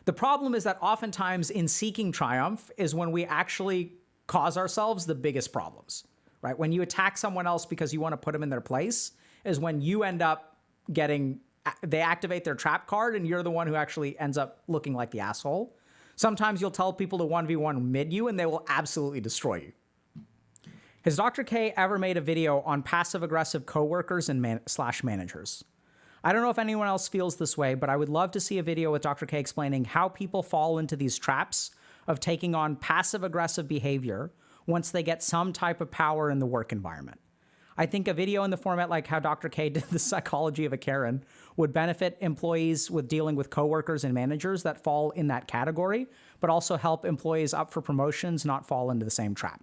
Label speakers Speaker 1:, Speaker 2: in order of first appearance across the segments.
Speaker 1: The problem is that oftentimes in seeking triumph is when we actually cause ourselves the biggest problems, right? When you attack someone else because you want to put them in their place is when you end up they activate their trap card and you're the one who actually ends up looking like the asshole. Sometimes you'll tell people to 1v1 mid you and they will absolutely destroy you. Has Dr. K ever made a video on passive-aggressive coworkers and slash managers? I don't know if anyone else feels this way, but I would love to see a video with Dr. K explaining how people fall into these traps of taking on passive-aggressive behavior once they get some type of power in the work environment. I think a video in the format like how Dr. K did the psychology of a Karen would benefit employees with dealing with coworkers and managers that fall in that category, but also help employees up for promotions not fall into the same trap.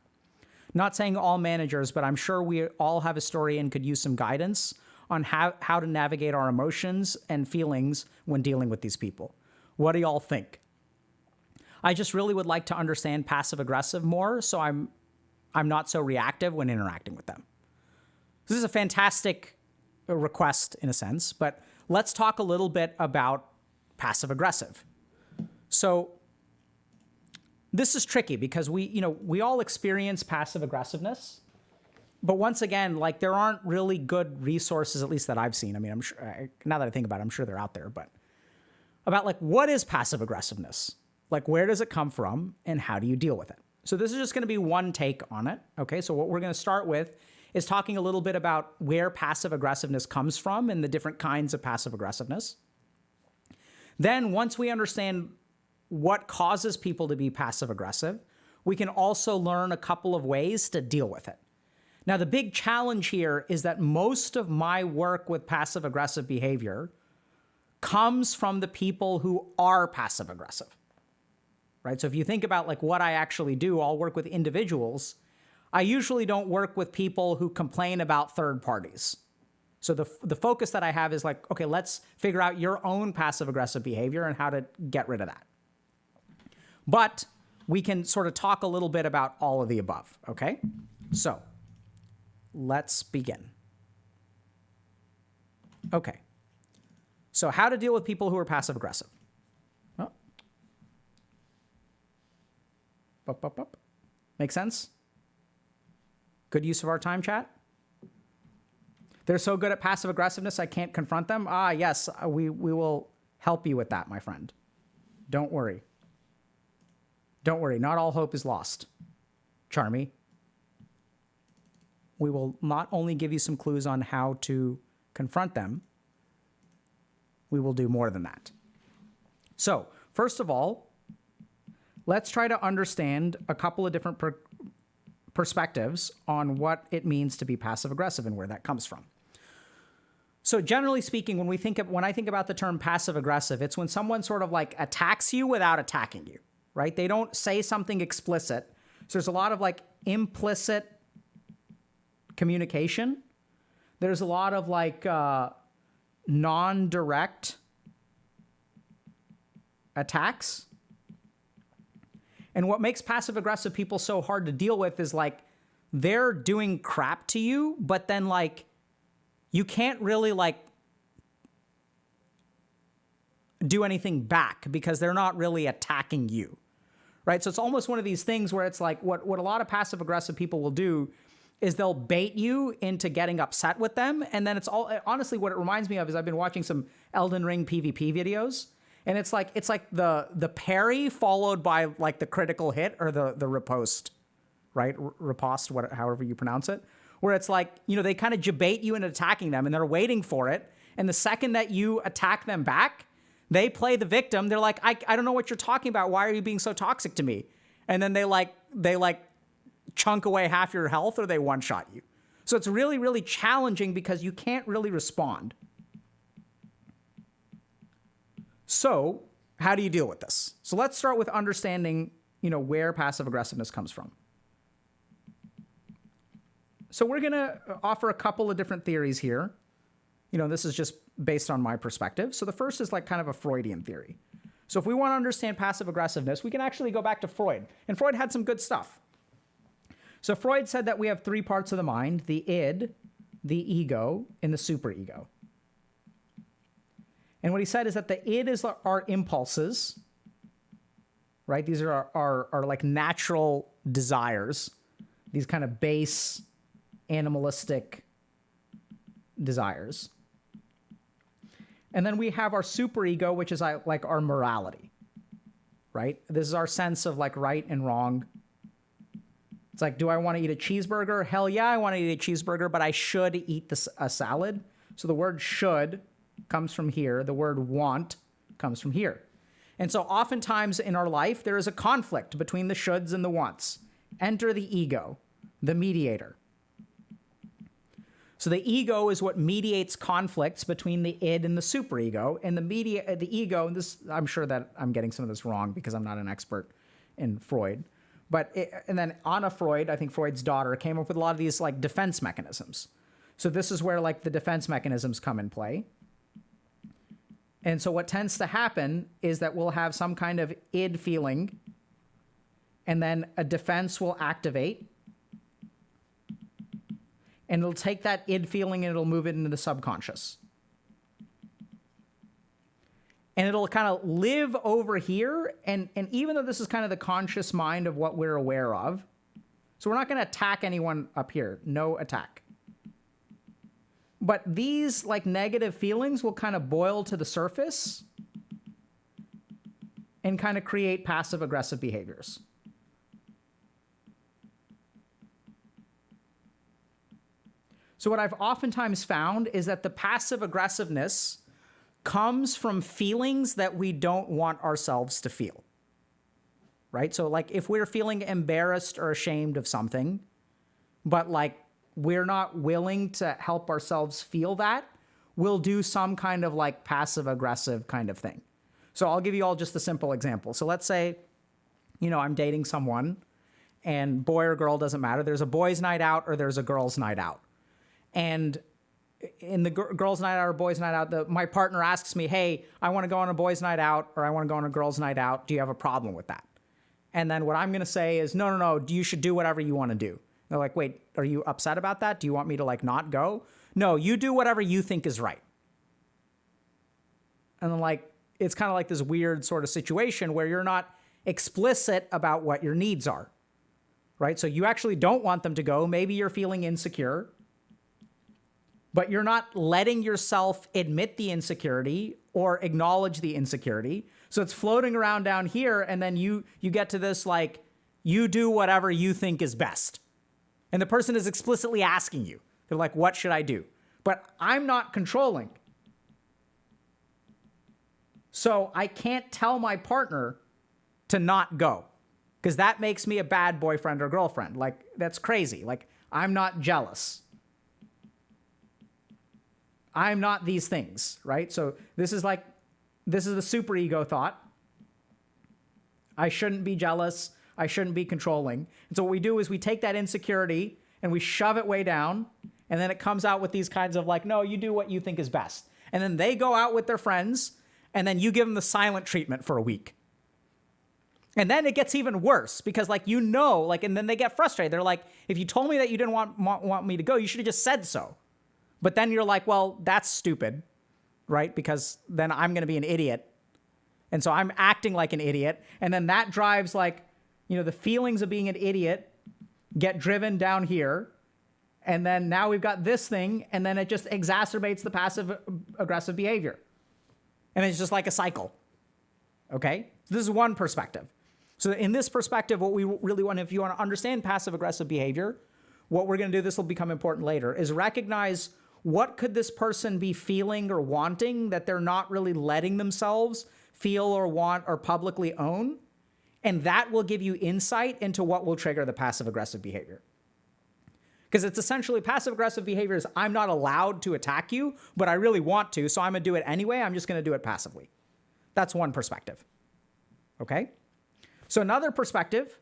Speaker 1: Not saying all managers, but I'm sure we all have a story and could use some guidance on how to navigate our emotions and feelings when dealing with these people. What do y'all think? I just really would like to understand passive-aggressive more, so I'm not so reactive when interacting with them. This is a fantastic request in a sense, but let's talk a little bit about passive-aggressive. So this is tricky because we all experience passive-aggressiveness. But once again, like there aren't really good resources, at least that I've seen. I mean, I'm sure, now that I think about it, I'm sure they're out there, but about like, what is passive aggressiveness? Like, where does it come from and how do you deal with it? So this is just going to be one take on it. Okay. So what we're going to start with is talking a little bit about where passive aggressiveness comes from and the different kinds of passive aggressiveness. Then once we understand what causes people to be passive aggressive, we can also learn a couple of ways to deal with it. Now, the big challenge here is that most of my work with passive-aggressive behavior comes from the people who are passive-aggressive, right? So if you think about like what I actually do, I'll work with individuals. I usually don't work with people who complain about third parties. So the focus that I have is like, okay, let's figure out your own passive-aggressive behavior and how to get rid of that. But we can sort of talk a little bit about all of the above, okay? So let's begin. Okay. So how to deal with people who are passive aggressive. Oh. Up. Make sense? Good use of our time, chat? They're so good at passive aggressiveness, I can't confront them? Ah, yes, we will help you with that, my friend. Don't worry. Don't worry, not all hope is lost. Charmy. We will not only give you some clues on how to confront them, we will do more than that. So, first of all, let's try to understand a couple of different perspectives on what it means to be passive-aggressive and where that comes from. So generally speaking, when I think about the term passive-aggressive, it's when someone sort of like attacks you without attacking you, right? They don't say something explicit. So there's a lot of like implicit communication. There's a lot of like non-direct attacks. And what makes passive-aggressive people so hard to deal with is like they're doing crap to you, but then like you can't really like do anything back because they're not really attacking you, right? So it's almost one of these things where it's like what a lot of passive-aggressive people will do is they'll bait you into getting upset with them. And then it's all, honestly, what it reminds me of is I've been watching some Elden Ring PvP videos. And it's like the parry followed by like the critical hit or the riposte, right? Riposte, however you pronounce it. Where it's like, they kind of debate you into attacking them and they're waiting for it. And the second that you attack them back, they play the victim. They're like, I don't know what you're talking about. Why are you being so toxic to me? And then they chunk away half your health or they one-shot you. So it's really, really challenging because you can't really respond. So how do you deal with this? So let's start with understanding, where passive aggressiveness comes from. So we're going to offer a couple of different theories here. This is just based on my perspective. So the first is like kind of a Freudian theory. So if we want to understand passive aggressiveness, we can actually go back to Freud. And Freud had some good stuff. So Freud said that we have three parts of the mind: the id, the ego, and the superego. And what he said is that the id is our impulses, right? These are our like natural desires, these kind of base animalistic desires. And then we have our superego, which is like our morality, right? This is our sense of like right and wrong. It's like, do I want to eat a cheeseburger? Hell yeah, I want to eat a cheeseburger, but I should eat a salad. So the word should comes from here. The word want comes from here. And so oftentimes in our life, there is a conflict between the shoulds and the wants. Enter the ego, the mediator. So the ego is what mediates conflicts between the id and the superego. And the ego, and this, I'm sure that I'm getting some of this wrong because I'm not an expert in Freud. And then Anna Freud, I think Freud's daughter, came up with a lot of these like defense mechanisms. So this is where like the defense mechanisms come in play. And so what tends to happen is that we'll have some kind of id feeling, and then a defense will activate. And it'll take that id feeling and it'll move it into the subconscious. And it'll kind of live over here. And even though this is kind of the conscious mind of what we're aware of, so we're not going to attack anyone up here. No attack. But these like negative feelings will kind of boil to the surface and kind of create passive aggressive behaviors. So what I've oftentimes found is that the passive aggressiveness comes from feelings that we don't want ourselves to feel, right? So like if we're feeling embarrassed or ashamed of something, but like we're not willing to help ourselves feel that, we'll do some kind of like passive aggressive kind of thing. So I'll give you all just a simple example. So let's say, I'm dating someone, and boy or girl doesn't matter. There's a boys' night out or there's a girls' night out. And in the girls' night out or boys' night out, my partner asks me, hey, I want to go on a boys' night out or I want to go on a girls' night out. Do you have a problem with that? And then what I'm going to say is, no, you should do whatever you want to do. They're like, wait, are you upset about that? Do you want me to like not go? No, you do whatever you think is right. And then like, it's kind of like this weird sort of situation where you're not explicit about what your needs are, right? So you actually don't want them to go. Maybe you're feeling insecure, but you're not letting yourself admit the insecurity or acknowledge the insecurity. So it's floating around down here, and then you get to this like, you do whatever you think is best. And the person is explicitly asking you. They're like, what should I do? But I'm not controlling. So I can't tell my partner to not go, because that makes me a bad boyfriend or girlfriend. Like, that's crazy. Like, I'm not jealous. I'm not these things, right? So this is the superego thought. I shouldn't be jealous. I shouldn't be controlling. And so what we do is we take that insecurity and we shove it way down, and then it comes out with these kinds of like, no, you do what you think is best. And then they go out with their friends, and then you give them the silent treatment for a week. And then it gets even worse because and then they get frustrated. They're like, if you told me that you didn't want me to go, you should have just said so. But then you're like, well, that's stupid, right? Because then I'm going to be an idiot. And so I'm acting like an idiot. And then that drives like, the feelings of being an idiot get driven down here. And then now we've got this thing, and then it just exacerbates the passive aggressive behavior. And it's just like a cycle. Okay? So this is one perspective. So in this perspective, what we really want, if you want to understand passive aggressive behavior, what we're going to do, this will become important later, is recognize what could this person be feeling or wanting that they're not really letting themselves feel or want or publicly own. And that will give you insight into what will trigger the passive aggressive behavior. Because it's essentially passive aggressive behavior is I'm not allowed to attack you, but I really want to, so I'm going to do it anyway. I'm just going to do it passively. That's one perspective. Okay? So another perspective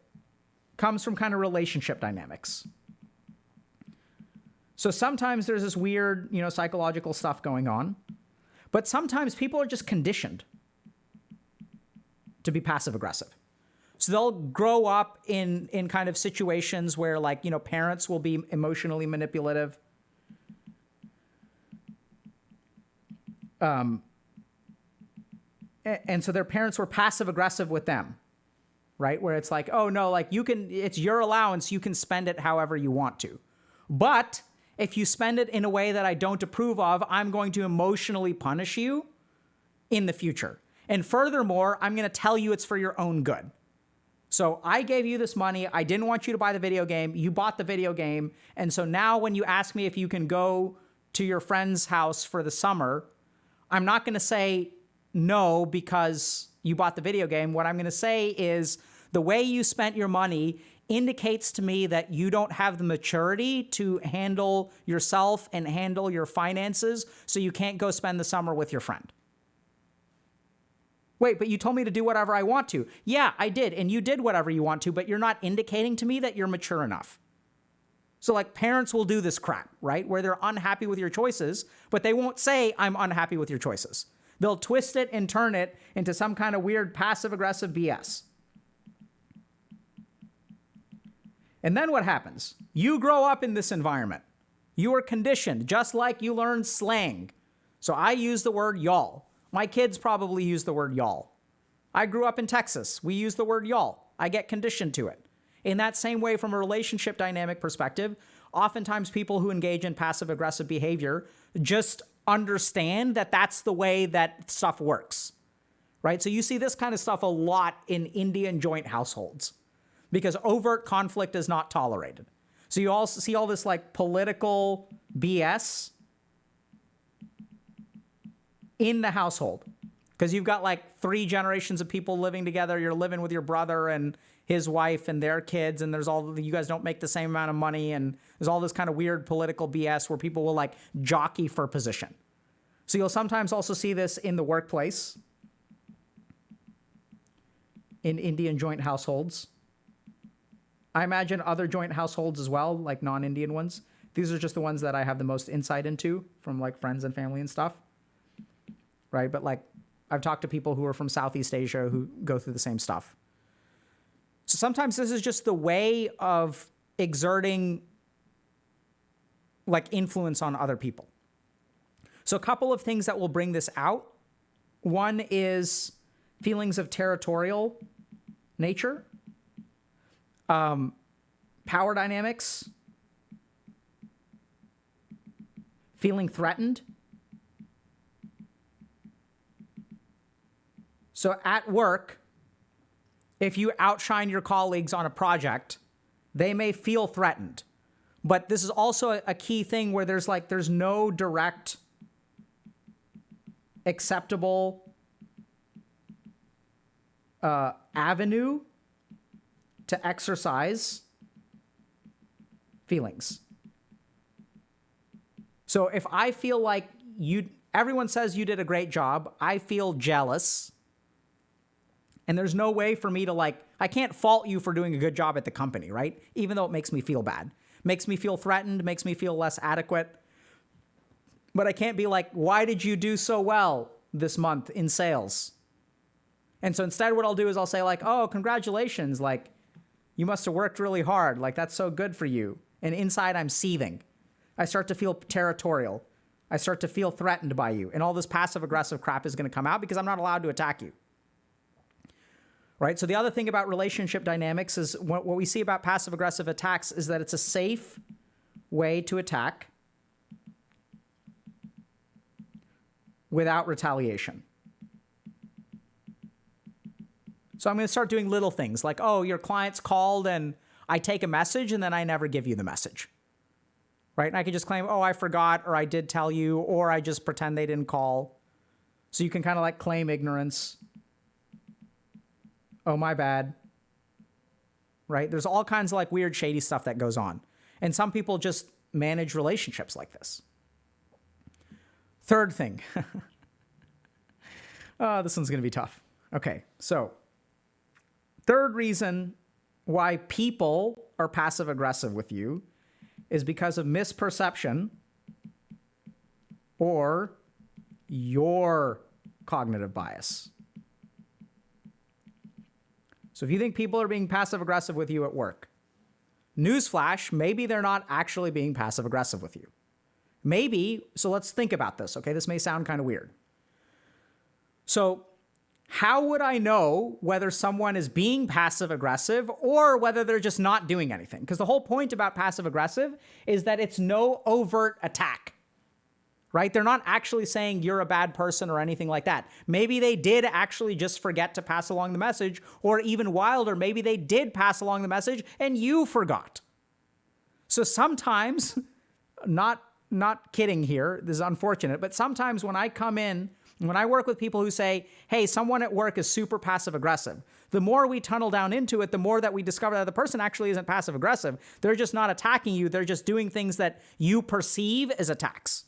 Speaker 1: comes from kind of relationship dynamics. So sometimes there's this weird, psychological stuff going on, but sometimes people are just conditioned to be passive aggressive. So they'll grow up in kind of situations where parents will be emotionally manipulative. And so their parents were passive aggressive with them. right? Where it's like, oh no, like it's your allowance, you can spend it however you want to. But if you spend it in a way that I don't approve of, I'm going to emotionally punish you in the future. And furthermore, I'm going to tell you it's for your own good. So I gave you this money. I didn't want you to buy the video game. You bought the video game. And so now when you ask me if you can go to your friend's house for the summer, I'm not going to say no because you bought the video game. What I'm going to say is the way you spent your money indicates to me that you don't have the maturity to handle yourself and handle your finances, so you can't go spend the summer with your friend. Wait, but you told me to do whatever I want to. Yeah, I did, and you did whatever you want to, but you're not indicating to me that you're mature enough. So like parents will do this crap, right? Where they're unhappy with your choices, but they won't say, I'm unhappy with your choices. They'll twist it and turn it into some kind of weird passive-aggressive BS. And then what happens? You grow up in this environment. You are conditioned, just like you learn slang. So I use the word y'all. My kids probably use the word y'all. I grew up in Texas. We use the word y'all. I get conditioned to it. In that same way, from a relationship dynamic perspective, oftentimes people who engage in passive-aggressive behavior just understand that that's the way that stuff works, right? So you see this kind of stuff a lot in Indian joint households because overt conflict is not tolerated. So you also see all this like political BS in the household because you've got like 3 generations of people living together. You're living with your brother and his wife and their kids, and there's all, you guys don't make the same amount of money, and there's all this kind of weird political BS where people will like jockey for position. So you'll sometimes also see this in the workplace, in Indian joint households. I imagine other joint households as well, like non-Indian ones. These are just the ones that I have the most insight into from like friends and family and stuff, right? But like I've talked to people who are from Southeast Asia who go through the same stuff. So sometimes this is just the way of exerting like influence on other people. So a couple of things that will bring this out. One is feelings of territorial nature, power dynamics, feeling threatened. So at work, if you outshine your colleagues on a project, they may feel threatened. But this is also a key thing where there's no direct, acceptable avenue to exercise feelings. So if I feel like everyone says you did a great job, I feel jealous. And there's no way for me to I can't fault you for doing a good job at the company, right? Even though it makes me feel bad. Makes me feel threatened, makes me feel less adequate. But I can't be like, why did you do so well this month in sales? And so instead what I'll do is I'll say like, oh, congratulations. Like, you must have worked really hard. Like, that's so good for you. And inside I'm seething. I start to feel territorial. I start to feel threatened by you. And all this passive aggressive crap is going to come out because I'm not allowed to attack you. Right? So the other thing about relationship dynamics is what we see about passive-aggressive attacks is that it's a safe way to attack without retaliation. So I'm going to start doing little things like, oh, your client's called and I take a message and then I never give you the message. Right? And I can just claim, oh, I forgot, or I did tell you, or I just pretend they didn't call. So you can kind of like claim ignorance. Oh, my bad. Right? There's all kinds of like weird, shady stuff that goes on. And some people just manage relationships like this. Third thing. Oh, this one's going to be tough. Okay, so third reason why people are passive aggressive with you is because of misperception or your cognitive bias. So if you think people are being passive aggressive with you at work, newsflash, maybe they're not actually being passive aggressive with you. Maybe, so let's think about this, okay? This may sound kind of weird. So how would I know whether someone is being passive aggressive or whether they're just not doing anything? Because the whole point about passive aggressive is that it's no overt attack, right? They're not actually saying you're a bad person or anything like that. Maybe they did actually just forget to pass along the message, or even wilder, maybe they did pass along the message and you forgot. So sometimes, not kidding here, this is unfortunate, but sometimes when I come in, when I work with people who say, hey, someone at work is super passive aggressive, the more we tunnel down into it, the more that we discover that the person actually isn't passive aggressive. They're just not attacking you. They're just doing things that you perceive as attacks.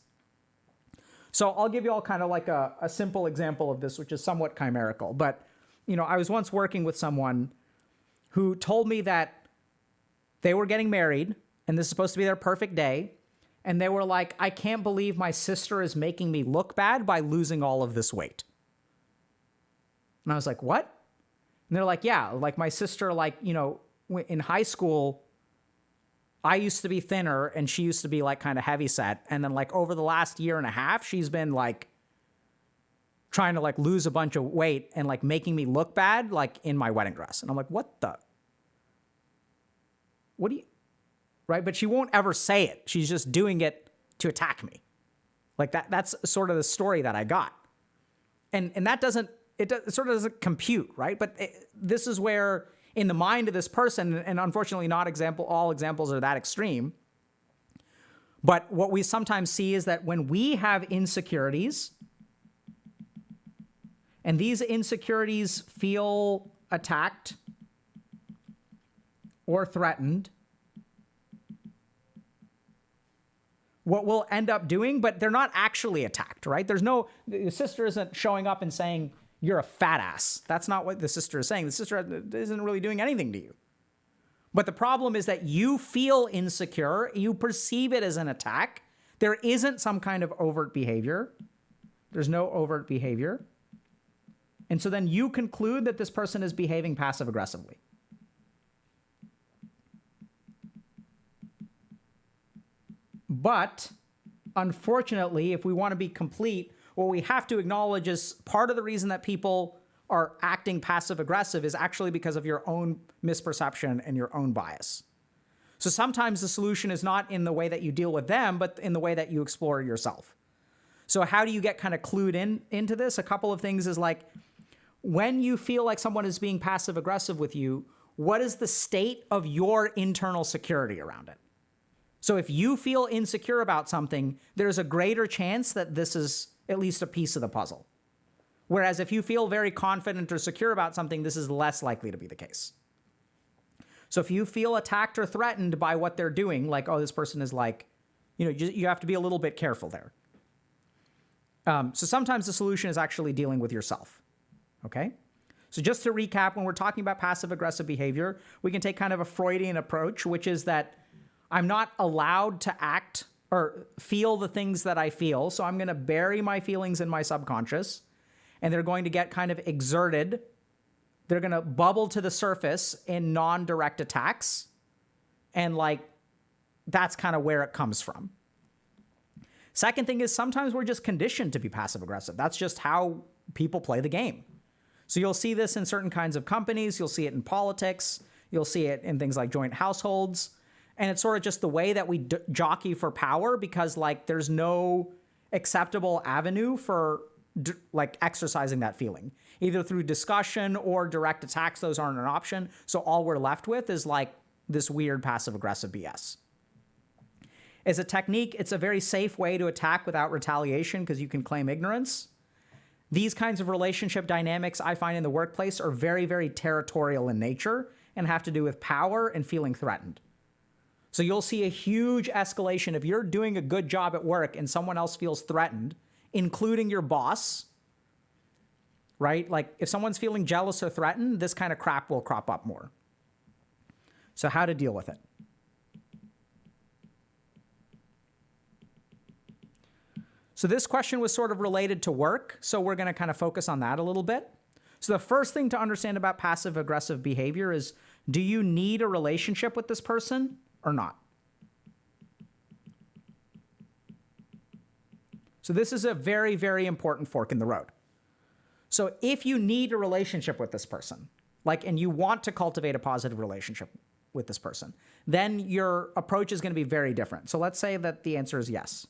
Speaker 1: So I'll give you all kind of like a simple example of this, which is somewhat chimerical. But, I was once working with someone who told me that they were getting married and this is supposed to be their perfect day. And they were like, I can't believe my sister is making me look bad by losing all of this weight. And I was like, what? And they're like, yeah, like my sister, like, in high school, I used to be thinner and she used to be like kind of heavy set. And then like over the last year and a half, she's been like trying to like lose a bunch of weight and like making me look bad, like in my wedding dress. And I'm like, what do you, right? But she won't ever say it. She's just doing it to attack me. Like that's sort of the story that I got. And it sort of doesn't compute, right? But this is where in the mind of this person, and unfortunately all examples are that extreme. But what we sometimes see is that when we have insecurities, and these insecurities feel attacked or threatened, what we'll end up doing, but they're not actually attacked, right? The sister isn't showing up and saying, you're a fat ass. That's not what the sister is saying. The sister isn't really doing anything to you. But the problem is that you feel insecure. You perceive it as an attack. There isn't some kind of overt behavior. There's no overt behavior. And so then you conclude that this person is behaving passive aggressively. But unfortunately, if we want to be complete, what we have to acknowledge is part of the reason that people are acting passive aggressive is actually because of your own misperception and your own bias. So sometimes the solution is not in the way that you deal with them, but in the way that you explore yourself. So how do you get kind of clued into this? A couple of things is like, when you feel like someone is being passive aggressive with you, what is the state of your internal security around it? So if you feel insecure about something, there's a greater chance that this is at least a piece of the puzzle. Whereas if you feel very confident or secure about something, this is less likely to be the case. So if you feel attacked or threatened by what they're doing, like, oh, this person is like, you have to be a little bit careful there. So sometimes the solution is actually dealing with yourself. Okay? So just to recap, when we're talking about passive aggressive behavior, we can take kind of a Freudian approach, which is that I'm not allowed to act or feel the things that I feel. So I'm going to bury my feelings in my subconscious, and they're going to get kind of exerted. They're going to bubble to the surface in non-direct attacks. And like, that's kind of where it comes from. Second thing is sometimes we're just conditioned to be passive aggressive. That's just how people play the game. So you'll see this in certain kinds of companies. You'll see it in politics. You'll see it in things like joint households. And it's sort of just the way that we jockey for power, because like there's no acceptable avenue for like exercising that feeling, either through discussion or direct attacks. Those aren't an option. So all we're left with is like this weird passive aggressive BS. As a technique, it's a very safe way to attack without retaliation because you can claim ignorance. These kinds of relationship dynamics I find in the workplace are very, very territorial in nature and have to do with power and feeling threatened. So you'll see a huge escalation if you're doing a good job at work and someone else feels threatened, including your boss, right? Like if someone's feeling jealous or threatened, this kind of crap will crop up more. So how to deal with it? So this question was sort of related to work, so we're going to kind of focus on that a little bit. So the first thing to understand about passive aggressive behavior is, do you need a relationship with this person or not? So this is a very, very important fork in the road. So if you need a relationship with this person, like, and you want to cultivate a positive relationship with this person, then your approach is going to be very different. So let's say that the answer is yes.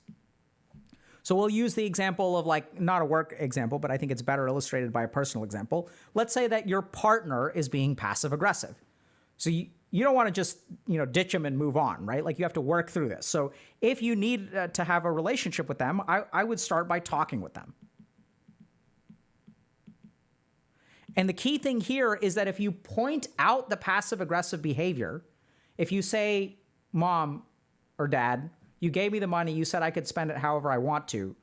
Speaker 1: So we'll use the example of, like, not a work example, but I think it's better illustrated by a personal example. Let's say that your partner is being passive aggressive. So you don't want to just, ditch them and move on, right? Like, you have to work through this. So if you need to have a relationship with them, I would start by talking with them. And the key thing here is that if you point out the passive aggressive behavior, if you say, Mom or Dad, you gave me the money, you said I could spend it however I want to,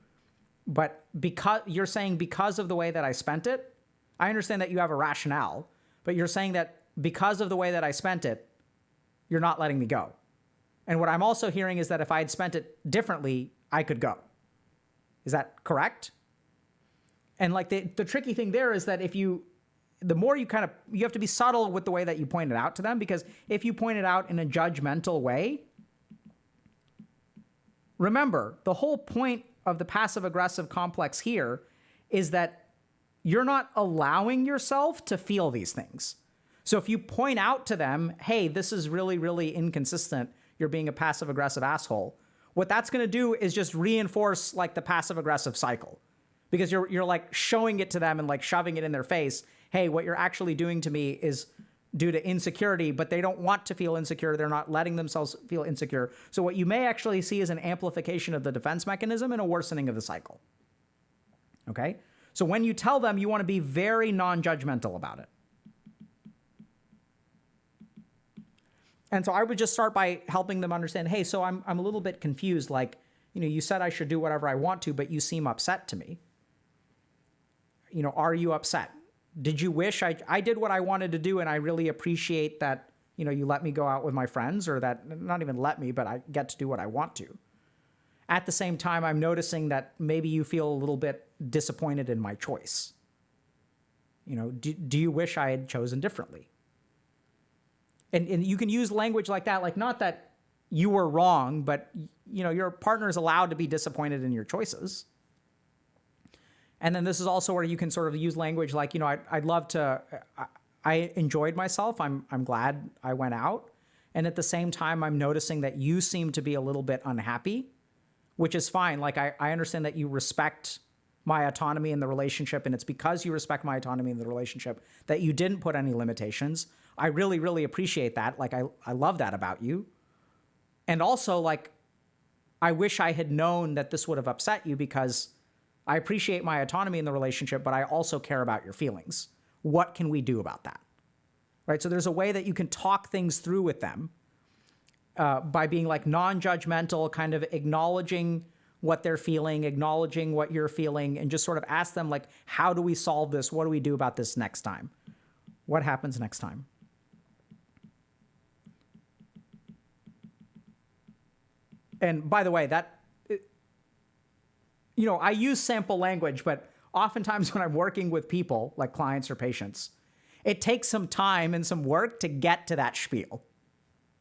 Speaker 1: but because you're saying because of the way that I spent it, I understand that you have a rationale, but you're saying that because of the way that I spent it, you're not letting me go. And what I'm also hearing is that if I had spent it differently, I could go. Is that correct? And like the tricky thing there is that the more you have to be subtle with the way that you point it out to them, because if you point it out in a judgmental way, remember, the whole point of the passive-aggressive complex here is that you're not allowing yourself to feel these things. So if you point out to them, hey, this is really, really inconsistent, you're being a passive-aggressive asshole, what that's going to do is just reinforce, like, the passive-aggressive cycle. Because you're like showing it to them and, like, shoving it in their face. Hey, what you're actually doing to me is due to insecurity, but they don't want to feel insecure. They're not letting themselves feel insecure. So what you may actually see is an amplification of the defense mechanism and a worsening of the cycle. Okay? So when you tell them, you want to be very non-judgmental about it. And so I would just start by helping them understand, hey, so I'm a little bit confused. Like, you said I should do whatever I want to, but you seem upset to me. Are you upset? Did you wish I did what I wanted to do, and I really appreciate that, you let me go out with my friends, or that, not even let me, but I get to do what I want to. At the same time, I'm noticing that maybe you feel a little bit disappointed in my choice. Do you wish I had chosen differently? And you can use language like that, like, not that you were wrong, but, your partner is allowed to be disappointed in your choices. And then this is also where you can sort of use language like, I'd love to, I enjoyed myself. I'm glad I went out. And at the same time, I'm noticing that you seem to be a little bit unhappy, which is fine. Like, I understand that you respect my autonomy in the relationship, and it's because you respect my autonomy in the relationship that you didn't put any limitations. I really, really appreciate that. Like, I love that about you. And also, like, I wish I had known that this would have upset you, because I appreciate my autonomy in the relationship, but I also care about your feelings. What can we do about that? Right? So there's a way that you can talk things through with them by being, like, non-judgmental, kind of acknowledging what they're feeling, acknowledging what you're feeling, and just sort of ask them, like, how do we solve this? What do we do about this next time? What happens next time? And by the way, I use sample language, but oftentimes when I'm working with people, like clients or patients, it takes some time and some work to get to that spiel,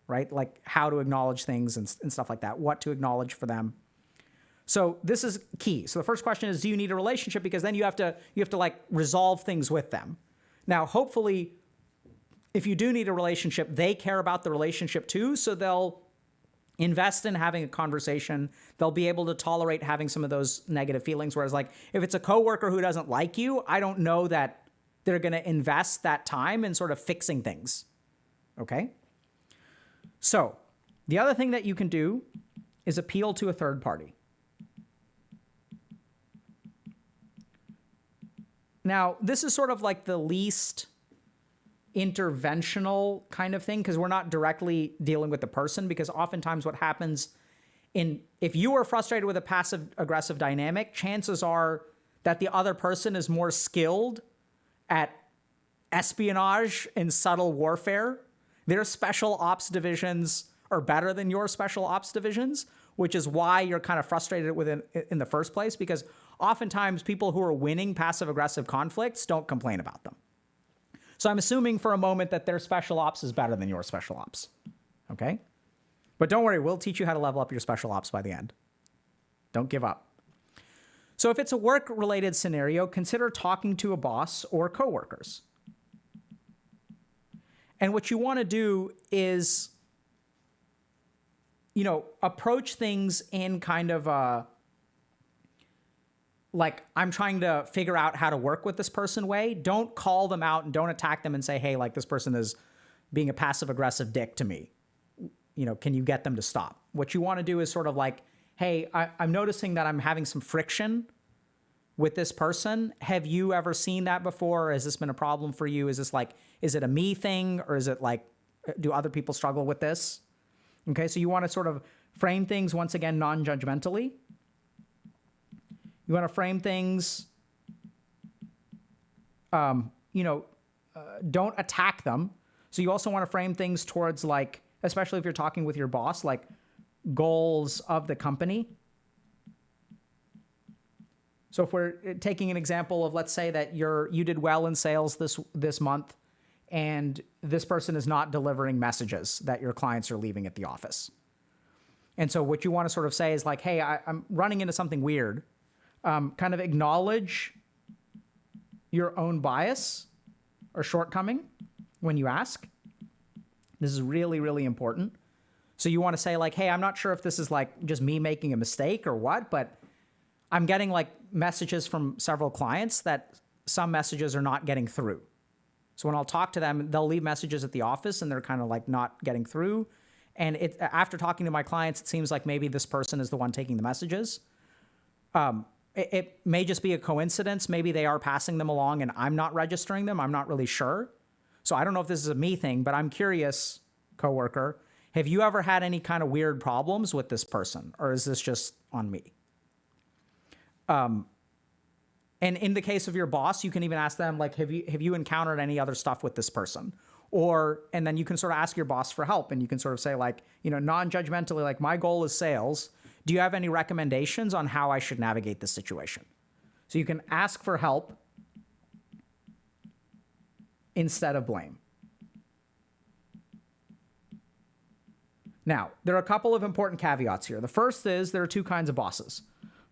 Speaker 1: right? Like how to acknowledge things and stuff like that, what to acknowledge for them. So this is key. So the first question is, do you need a relationship? Because then you have to like resolve things with them. Now, hopefully, if you do need a relationship, they care about the relationship too, so they'll invest in having a conversation. They'll be able to tolerate having some of those negative feelings. Whereas, like, if it's a coworker who doesn't like you, I don't know that they're going to invest that time in sort of fixing things. Okay? So the other thing that you can do is appeal to a third party. Now, this is sort of like the least interventional kind of thing, because we're not directly dealing with the person, because oftentimes what happens if you are frustrated with a passive aggressive dynamic, chances are that the other person is more skilled at espionage and subtle warfare. Their special ops divisions are better than your special ops divisions, which is why you're kind of frustrated with it in the first place, because oftentimes people who are winning passive aggressive conflicts don't complain about them. So I'm assuming for a moment that their special ops is better than your special ops, okay? But don't worry, we'll teach you how to level up your special ops by the end. Don't give up. So if it's a work-related scenario, consider talking to a boss or coworkers. And what you want to do is, approach things in kind of like, I'm trying to figure out how to work with this person way. Don't call them out and don't attack them and say, hey, like, this person is being a passive aggressive dick to me. Can you get them to stop? What you want to do is sort of like, hey, I'm noticing that I'm having some friction with this person. Have you ever seen that before? Has this been a problem for you? Is it a me thing, or is it like, do other people struggle with this? Okay, so you want to sort of frame things, once again, non-judgmentally. You want to frame things, don't attack them. So you also want to frame things towards, like, especially if you're talking with your boss, like goals of the company. So if we're taking an example of, let's say that you did well in sales this month, and this person is not delivering messages that your clients are leaving at the office. And so what you want to sort of say is like, hey, I'm running into something weird. Kind of acknowledge your own bias or shortcoming when you ask. This is really, really important. So you want to say like, hey, I'm not sure if this is like just me making a mistake or what, but I'm getting like messages from several clients that some messages are not getting through. So when I'll talk to them, they'll leave messages at the office and they're kind of like not getting through. And after talking to my clients, it seems like maybe this person is the one taking the messages. It may just be a coincidence. Maybe they are passing them along and I'm not registering them. I'm not really sure. So I don't know if this is a me thing, but I'm curious, coworker, have you ever had any kind of weird problems with this person, or is this just on me? And in the case of your boss, you can even ask them, like, have you encountered any other stuff with this person? And then you can sort of ask your boss for help, and you can sort of say, like, non-judgmentally, like, my goal is sales. Do you have any recommendations on how I should navigate this situation? So you can ask for help instead of blame. Now, there are a couple of important caveats here. The first is there are two kinds of bosses.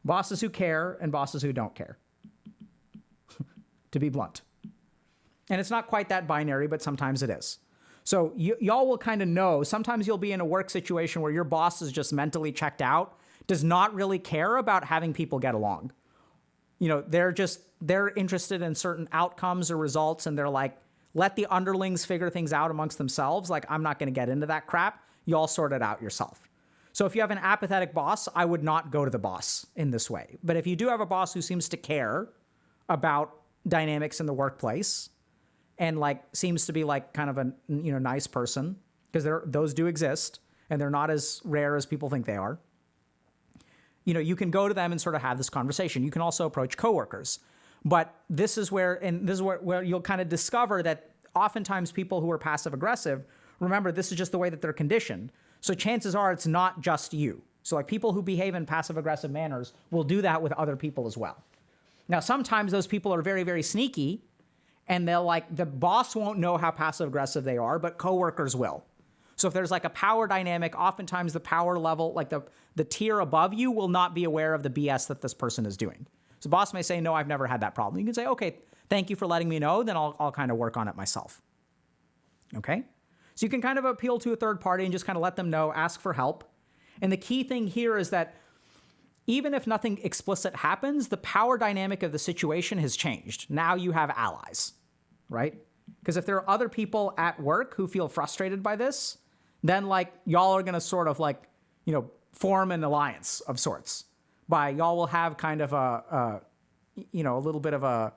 Speaker 1: Bosses who care and bosses who don't care, to be blunt. And it's not quite that binary, but sometimes it is. So y'all will kind of know, sometimes you'll be in a work situation where your boss is just mentally checked out, does not really care about having people get along. They're interested in certain outcomes or results, and they're like, let the underlings figure things out amongst themselves. Like, I'm not going to get into that crap. Y'all sort it out yourself. So if you have an apathetic boss, I would not go to the boss in this way. But if you do have a boss who seems to care about dynamics in the workplace and like seems to be like kind of a nice person, because those do exist and they're not as rare as people think they are, you can go to them and sort of have this conversation. You can also approach coworkers. But this is where you'll kind of discover that oftentimes people who are passive aggressive, remember, this is just the way that they're conditioned. So chances are it's not just you. So like people who behave in passive aggressive manners will do that with other people as well. Now, sometimes those people are very, very sneaky, and the boss won't know how passive aggressive they are, but coworkers will. So if there's like a power dynamic, oftentimes the power level, like the tier above you, will not be aware of the BS that this person is doing. So boss may say, no, I've never had that problem. You can say, okay, thank you for letting me know. Then I'll kind of work on it myself. Okay? So you can kind of appeal to a third party and just kind of let them know, ask for help. And the key thing here is that even if nothing explicit happens, the power dynamic of the situation has changed. Now you have allies, right? Because if there are other people at work who feel frustrated by this, then like y'all are going to sort of like, form an alliance of sorts. Y'all will have kind of a little bit of a,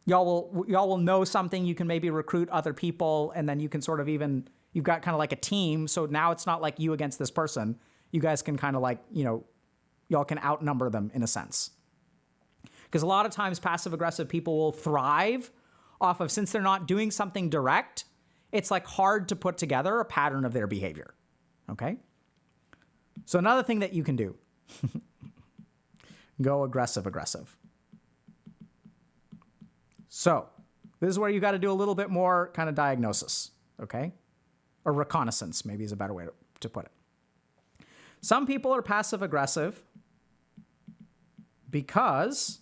Speaker 1: y'all will know something. You can maybe recruit other people, and then you can sort of you've got kind of like a team. So now it's not like you against this person. You guys can kind of like, y'all can outnumber them in a sense. Because a lot of times passive aggressive people will thrive off of, since they're not doing something direct, it's like hard to put together a pattern of their behavior. Okay? So another thing that you can do, go aggressive. So this is where you got to do a little bit more kind of diagnosis, okay? Or reconnaissance, maybe is a better way to put it. Some people are passive aggressive Because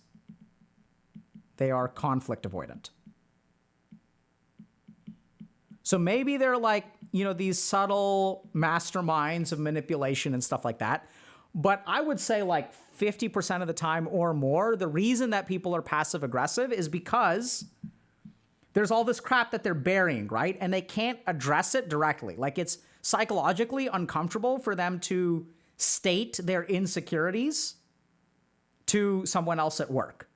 Speaker 1: they are conflict avoidant. So maybe they're like, these subtle masterminds of manipulation and stuff like that. But I would say like 50% of the time or more, the reason that people are passive aggressive is because there's all this crap that they're burying, right? And they can't address it directly. Like it's psychologically uncomfortable for them to state their insecurities to someone else at work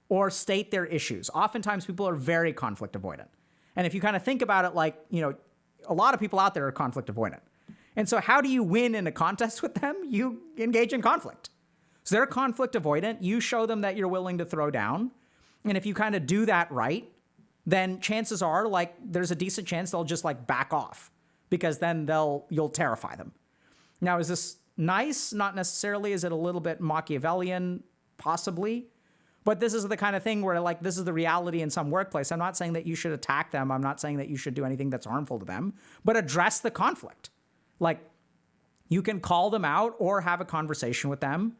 Speaker 1: or state their issues. Oftentimes people are very conflict avoidant. And if you kind of think about it, like, a lot of people out there are conflict avoidant. And so how do you win in a contest with them? You engage in conflict. So they're conflict avoidant. You show them that you're willing to throw down. And if you kind of do that right, then chances are like there's a decent chance they'll just like back off because then you'll terrify them. Now, is this nice? Not necessarily. Is it a little bit Machiavellian? Possibly. But this is the kind of thing where like this is the reality in some workplace. I'm not saying that you should attack them. I'm not saying that you should do anything that's harmful to them, but address the conflict. Like you can call them out or have a conversation with them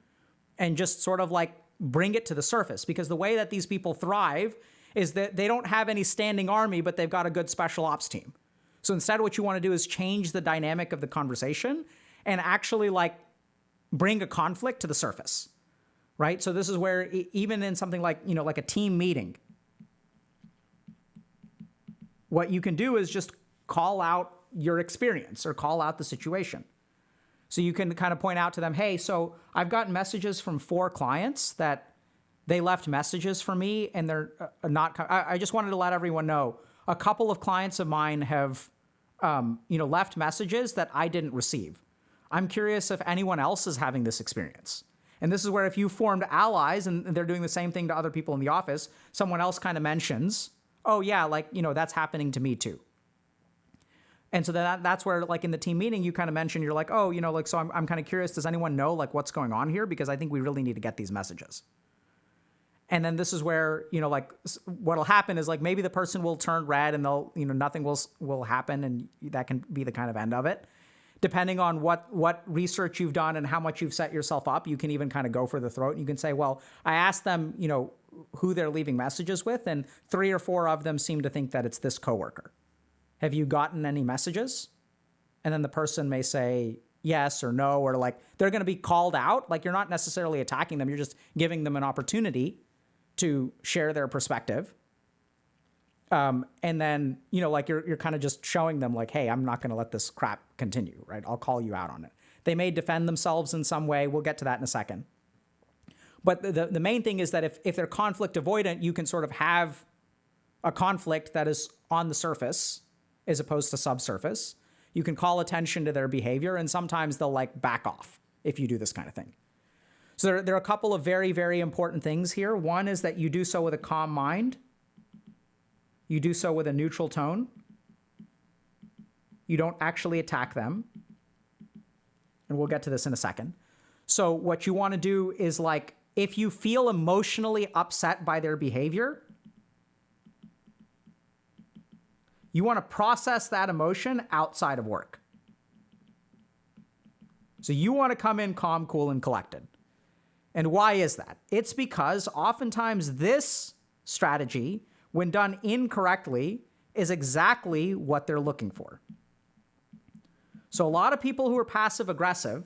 Speaker 1: and just sort of like bring it to the surface, because the way that these people thrive is that they don't have any standing army, but they've got a good special ops team. So instead what you want to do is change the dynamic of the conversation and actually like bring a conflict to the surface. Right? So this is where even in something like, like a team meeting, what you can do is just call out your experience or call out the situation. So you can kind of point out to them, hey, so I've gotten messages from 4 clients that they left messages for me and they're not, I just wanted to let everyone know a couple of clients of mine have, left messages that I didn't receive. I'm curious if anyone else is having this experience. And this is where if you formed allies and they're doing the same thing to other people in the office, someone else kind of mentions, oh yeah, like, that's happening to me too. And so that's where like in the team meeting, you kind of mention, you're like, oh, like, so I'm kind of curious, does anyone know like what's going on here? Because I think we really need to get these messages. And then this is where, like what'll happen is like maybe the person will turn red and they'll, nothing will happen. And that can be the kind of end of it. Depending on what research you've done and how much you've set yourself up, you can even kind of go for the throat. And you can say, well, I asked them, who they're leaving messages with, and 3 or 4 of them seem to think that it's this coworker. Have you gotten any messages? And then the person may say yes or no, or like they're going to be called out. Like you're not necessarily attacking them. You're just giving them an opportunity to share their perspective. And then, like you're kind of just showing them like, hey, I'm not going to let this crap continue, right? I'll call you out on it. They may defend themselves in some way. We'll get to that in a second. But the main thing is that if they're conflict avoidant, you can sort of have a conflict that is on the surface as opposed to subsurface. You can call attention to their behavior, and sometimes they'll like back off if you do this kind of thing. So there are a couple of very, very important things here. One is that you do so with a calm mind. You do so with a neutral tone. You don't actually attack them. And we'll get to this in a second. So what you want to do is like, if you feel emotionally upset by their behavior, you want to process that emotion outside of work. So you want to come in calm, cool, and collected. And why is that? It's because oftentimes this strategy, when done incorrectly, is exactly what they're looking for. So a lot of people who are passive aggressive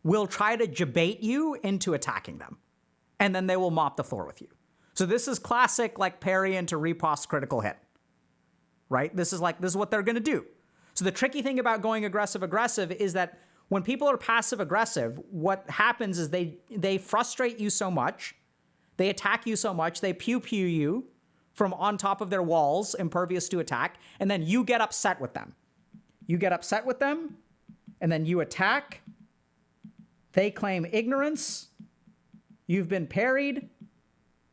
Speaker 1: will try to debate you into attacking them, and then they will mop the floor with you. So this is classic like parry into riposte critical hit, right? This is what they're going to do. So the tricky thing about going aggressive is that when people are passive aggressive, what happens is they frustrate you so much, they attack you so much, they pew-pew you from on top of their walls, impervious to attack, and then you get upset with them. You get upset with them, and then you attack. They claim ignorance. You've been parried,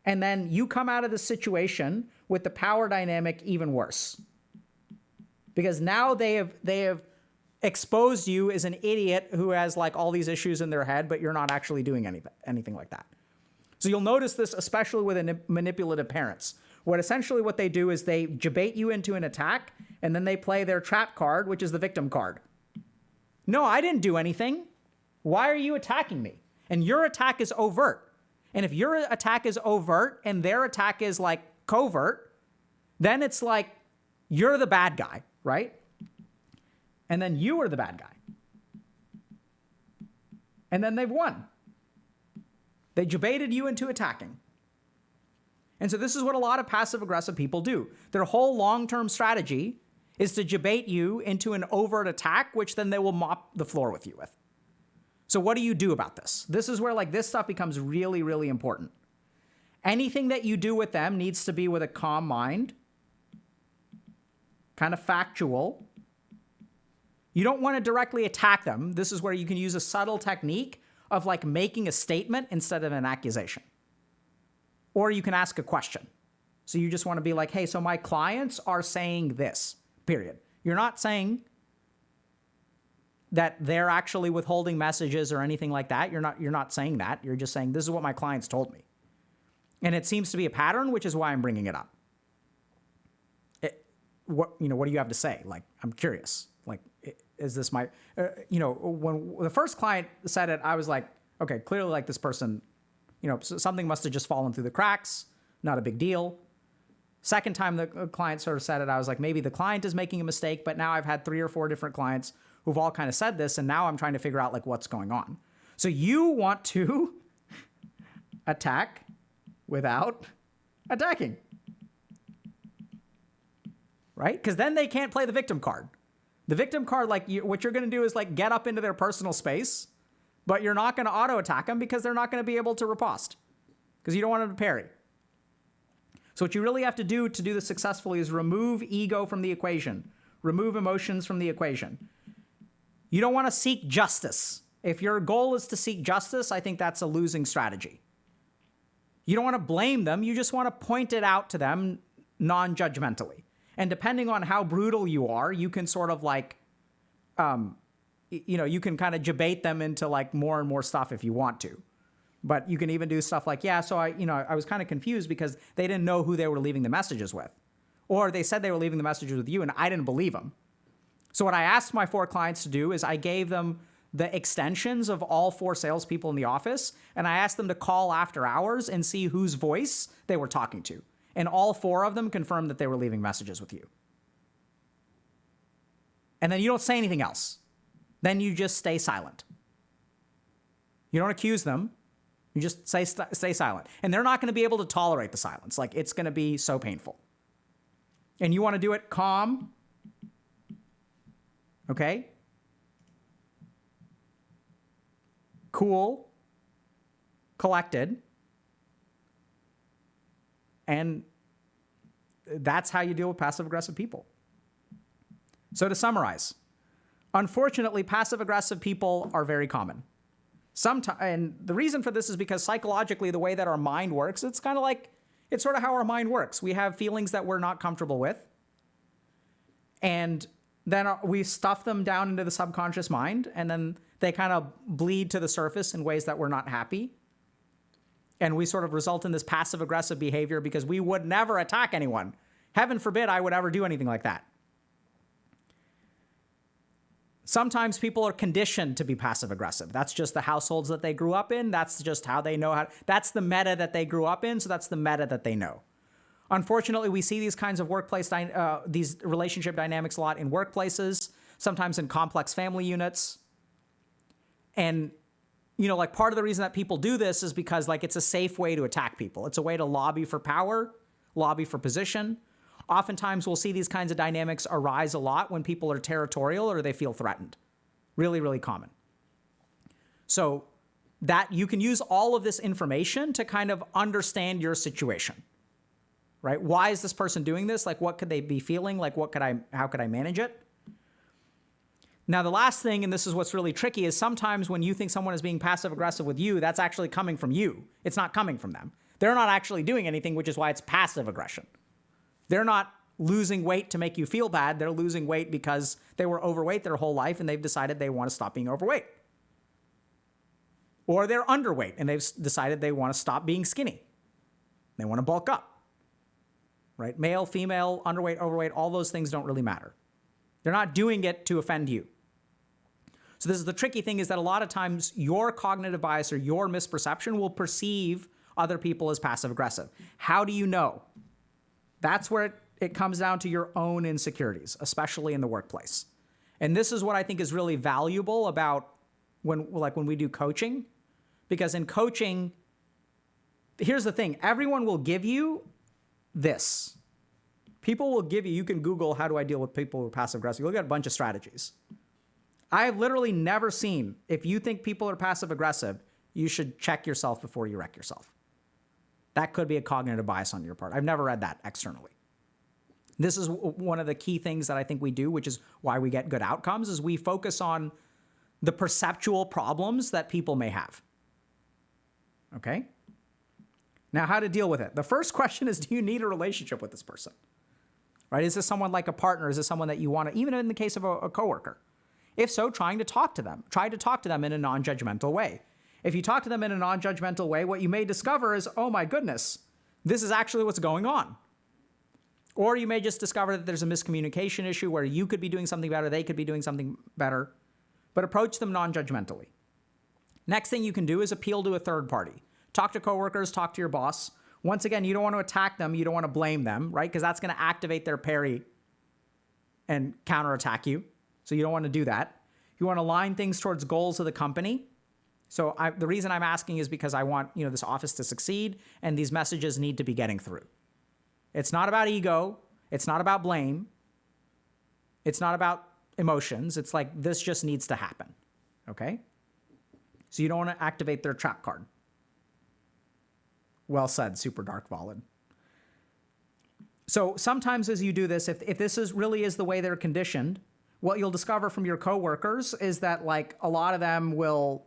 Speaker 1: and then you come out of the situation with the power dynamic even worse. Because now they have exposed you as an idiot who has like all these issues in their head, but you're not actually doing anything like that. So you'll notice this especially with manipulative parents, where essentially what they do is they debate you into an attack, and then they play their trap card, which is the victim card. No, I didn't do anything. Why are you attacking me? And your attack is overt. And if your attack is overt and their attack is like covert, then it's like you're the bad guy, right? And then you are the bad guy. And then they've won. They debated you into attacking. And so this is what a lot of passive-aggressive people do. Their whole long-term strategy is to debate you into an overt attack, which then they will mop the floor with you with. So what do you do about this? This is where like this stuff becomes really, really important. Anything that you do with them needs to be with a calm mind, kind of factual. You don't want to directly attack them. This is where you can use a subtle technique of like making a statement instead of an accusation. Or you can ask a question. So you just want to be like, hey, so my clients are saying this, period. You're not saying that they're actually withholding messages or anything like that. You're not saying that. You're just saying, this is what my clients told me. And it seems to be a pattern, which is why I'm bringing it up. What do you have to say? Like, I'm curious. Like, is this my, when the first client said it, I was like, okay, clearly like this person, something must have just fallen through the cracks. Not a big deal. Second time the client sort of said it, I was like, maybe the client is making a mistake, but now I've had 3 or 4 different clients who've all kind of said this, and now I'm trying to figure out like what's going on. So you want to attack without attacking, right? Because then they can't play the victim card. The victim card, like what you're going to do is like get up into their personal space, but you're not going to auto attack them because they're not going to be able to riposte because you don't want them to parry. So what you really have to do this successfully is remove ego from the equation, remove emotions from the equation. You don't want to seek justice. If your goal is to seek justice, I think that's a losing strategy. You don't want to blame them. You just want to point it out to them non-judgmentally. And depending on how brutal you are, you can sort of like, you can kind of debate them into like more and more stuff if you want to. But you can even do stuff like, yeah, so I was kind of confused because they didn't know who they were leaving the messages with. Or they said they were leaving the messages with you and I didn't believe them. So what I asked my 4 clients to do is I gave them the extensions of all 4 salespeople in the office, and I asked them to call after hours and see whose voice they were talking to. And all 4 of them confirmed that they were leaving messages with you. And then you don't say anything else. Then you just stay silent. You don't accuse them. You just stay silent. And they're not going to be able to tolerate the silence. Like, it's going to be so painful. And you want to do it calm. Okay? Cool. Collected. And that's how you deal with passive-aggressive people. So to summarize, unfortunately, passive-aggressive people are very common. And the reason for this is because psychologically, the way that our mind works, it's kind of like, it's sort of how our mind works. We have feelings that we're not comfortable with. And then we stuff them down into the subconscious mind, and then they kind of bleed to the surface in ways that we're not happy. And we sort of result in this passive-aggressive behavior because we would never attack anyone. Heaven forbid I would ever do anything like that. Sometimes people are conditioned to be passive-aggressive. That's just the households that they grew up in. That's just how they know how. That's the meta that they grew up in, so that's the meta that they know. Unfortunately, we see these kinds of these relationship dynamics a lot in workplaces, sometimes in complex family units. And, like part of the reason that people do this is because like it's a safe way to attack people. It's a way to lobby for power, lobby for position. Oftentimes we'll see these kinds of dynamics arise a lot when people are territorial or they feel threatened. Really, really common. So that you can use all of this information to kind of understand your situation. Right? Why is this person doing this? Like, what could they be feeling? Like, how could I manage it? Now, the last thing, and this is what's really tricky, is sometimes when you think someone is being passive aggressive with you, that's actually coming from you. It's not coming from them. They're not actually doing anything, which is why it's passive aggression. They're not losing weight to make you feel bad. They're losing weight because they were overweight their whole life and they've decided they want to stop being overweight. Or they're underweight and they've decided they want to stop being skinny. They want to bulk up. Right? Male, female, underweight, overweight, all those things don't really matter. They're not doing it to offend you. So this is the tricky thing, is that a lot of times your cognitive bias or your misperception will perceive other people as passive aggressive. How do you know? That's where it comes down to your own insecurities, especially in the workplace. And this is what I think is really valuable about when we do coaching, because in coaching, here's the thing, everyone will give you this. People will give you, you can Google, how do I deal with people who are passive aggressive? You'll get a bunch of strategies. I've literally never seen, if you think people are passive aggressive, you should check yourself before you wreck yourself. That could be a cognitive bias on your part. I've never read that externally. This is one of the key things that I think we do, which is why we get good outcomes, is we focus on the perceptual problems that people may have. Okay? Now, how to deal with it. The first question is, do you need a relationship with this person? Right? Is this someone like a partner? Is this someone that you want to, even in the case of a coworker? If so, try to talk to them in a non-judgmental way. If you talk to them in a non-judgmental way, what you may discover is, oh my goodness, this is actually what's going on. Or you may just discover that there's a miscommunication issue where you could be doing something better, they could be doing something better, but approach them non-judgmentally. Next thing you can do is appeal to a third party. Talk to coworkers, talk to your boss. Once again, you don't want to attack them, you don't want to blame them, right? Because that's going to activate their parry and counterattack you. So you don't want to do that. You want to align things towards goals of the company. So the reason I'm asking is because I want, this office to succeed, and these messages need to be getting through. It's not about ego. It's not about blame. It's not about emotions. It's like, this just needs to happen. Okay? So you don't want to activate their trap card. Well said, Super Dark Valid. So sometimes as you do this, if this really is the way they're conditioned, what you'll discover from your coworkers is that a lot of them will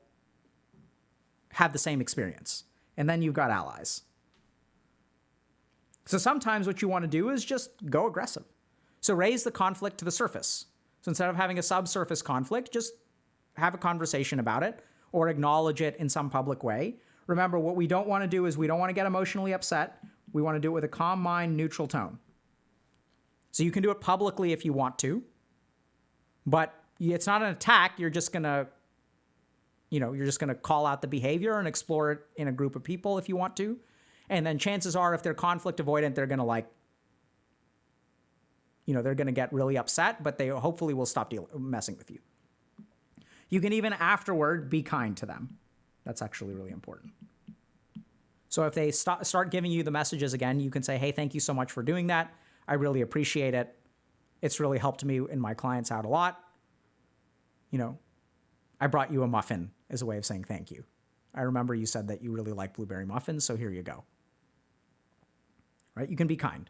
Speaker 1: have the same experience. And then you've got allies. So sometimes what you want to do is just go aggressive. So raise the conflict to the surface. So instead of having a subsurface conflict, just have a conversation about it or acknowledge it in some public way. Remember, what we don't want to do is we don't want to get emotionally upset. We want to do it with a calm mind, neutral tone. So you can do it publicly if you want to, but it's not an attack. You're just going to, call out the behavior and explore it in a group of people if you want to. And then chances are, if they're conflict avoidant, they're going to they're going to get really upset, but they hopefully will stop messing with you. You can even afterward be kind to them. That's actually really important. So if they start giving you the messages again, you can say, hey, thank you so much for doing that. I really appreciate it. It's really helped me and my clients out a lot. I brought you a muffin as a way of saying thank you. I remember you said that you really like blueberry muffins, so here you go. Right? You can be kind.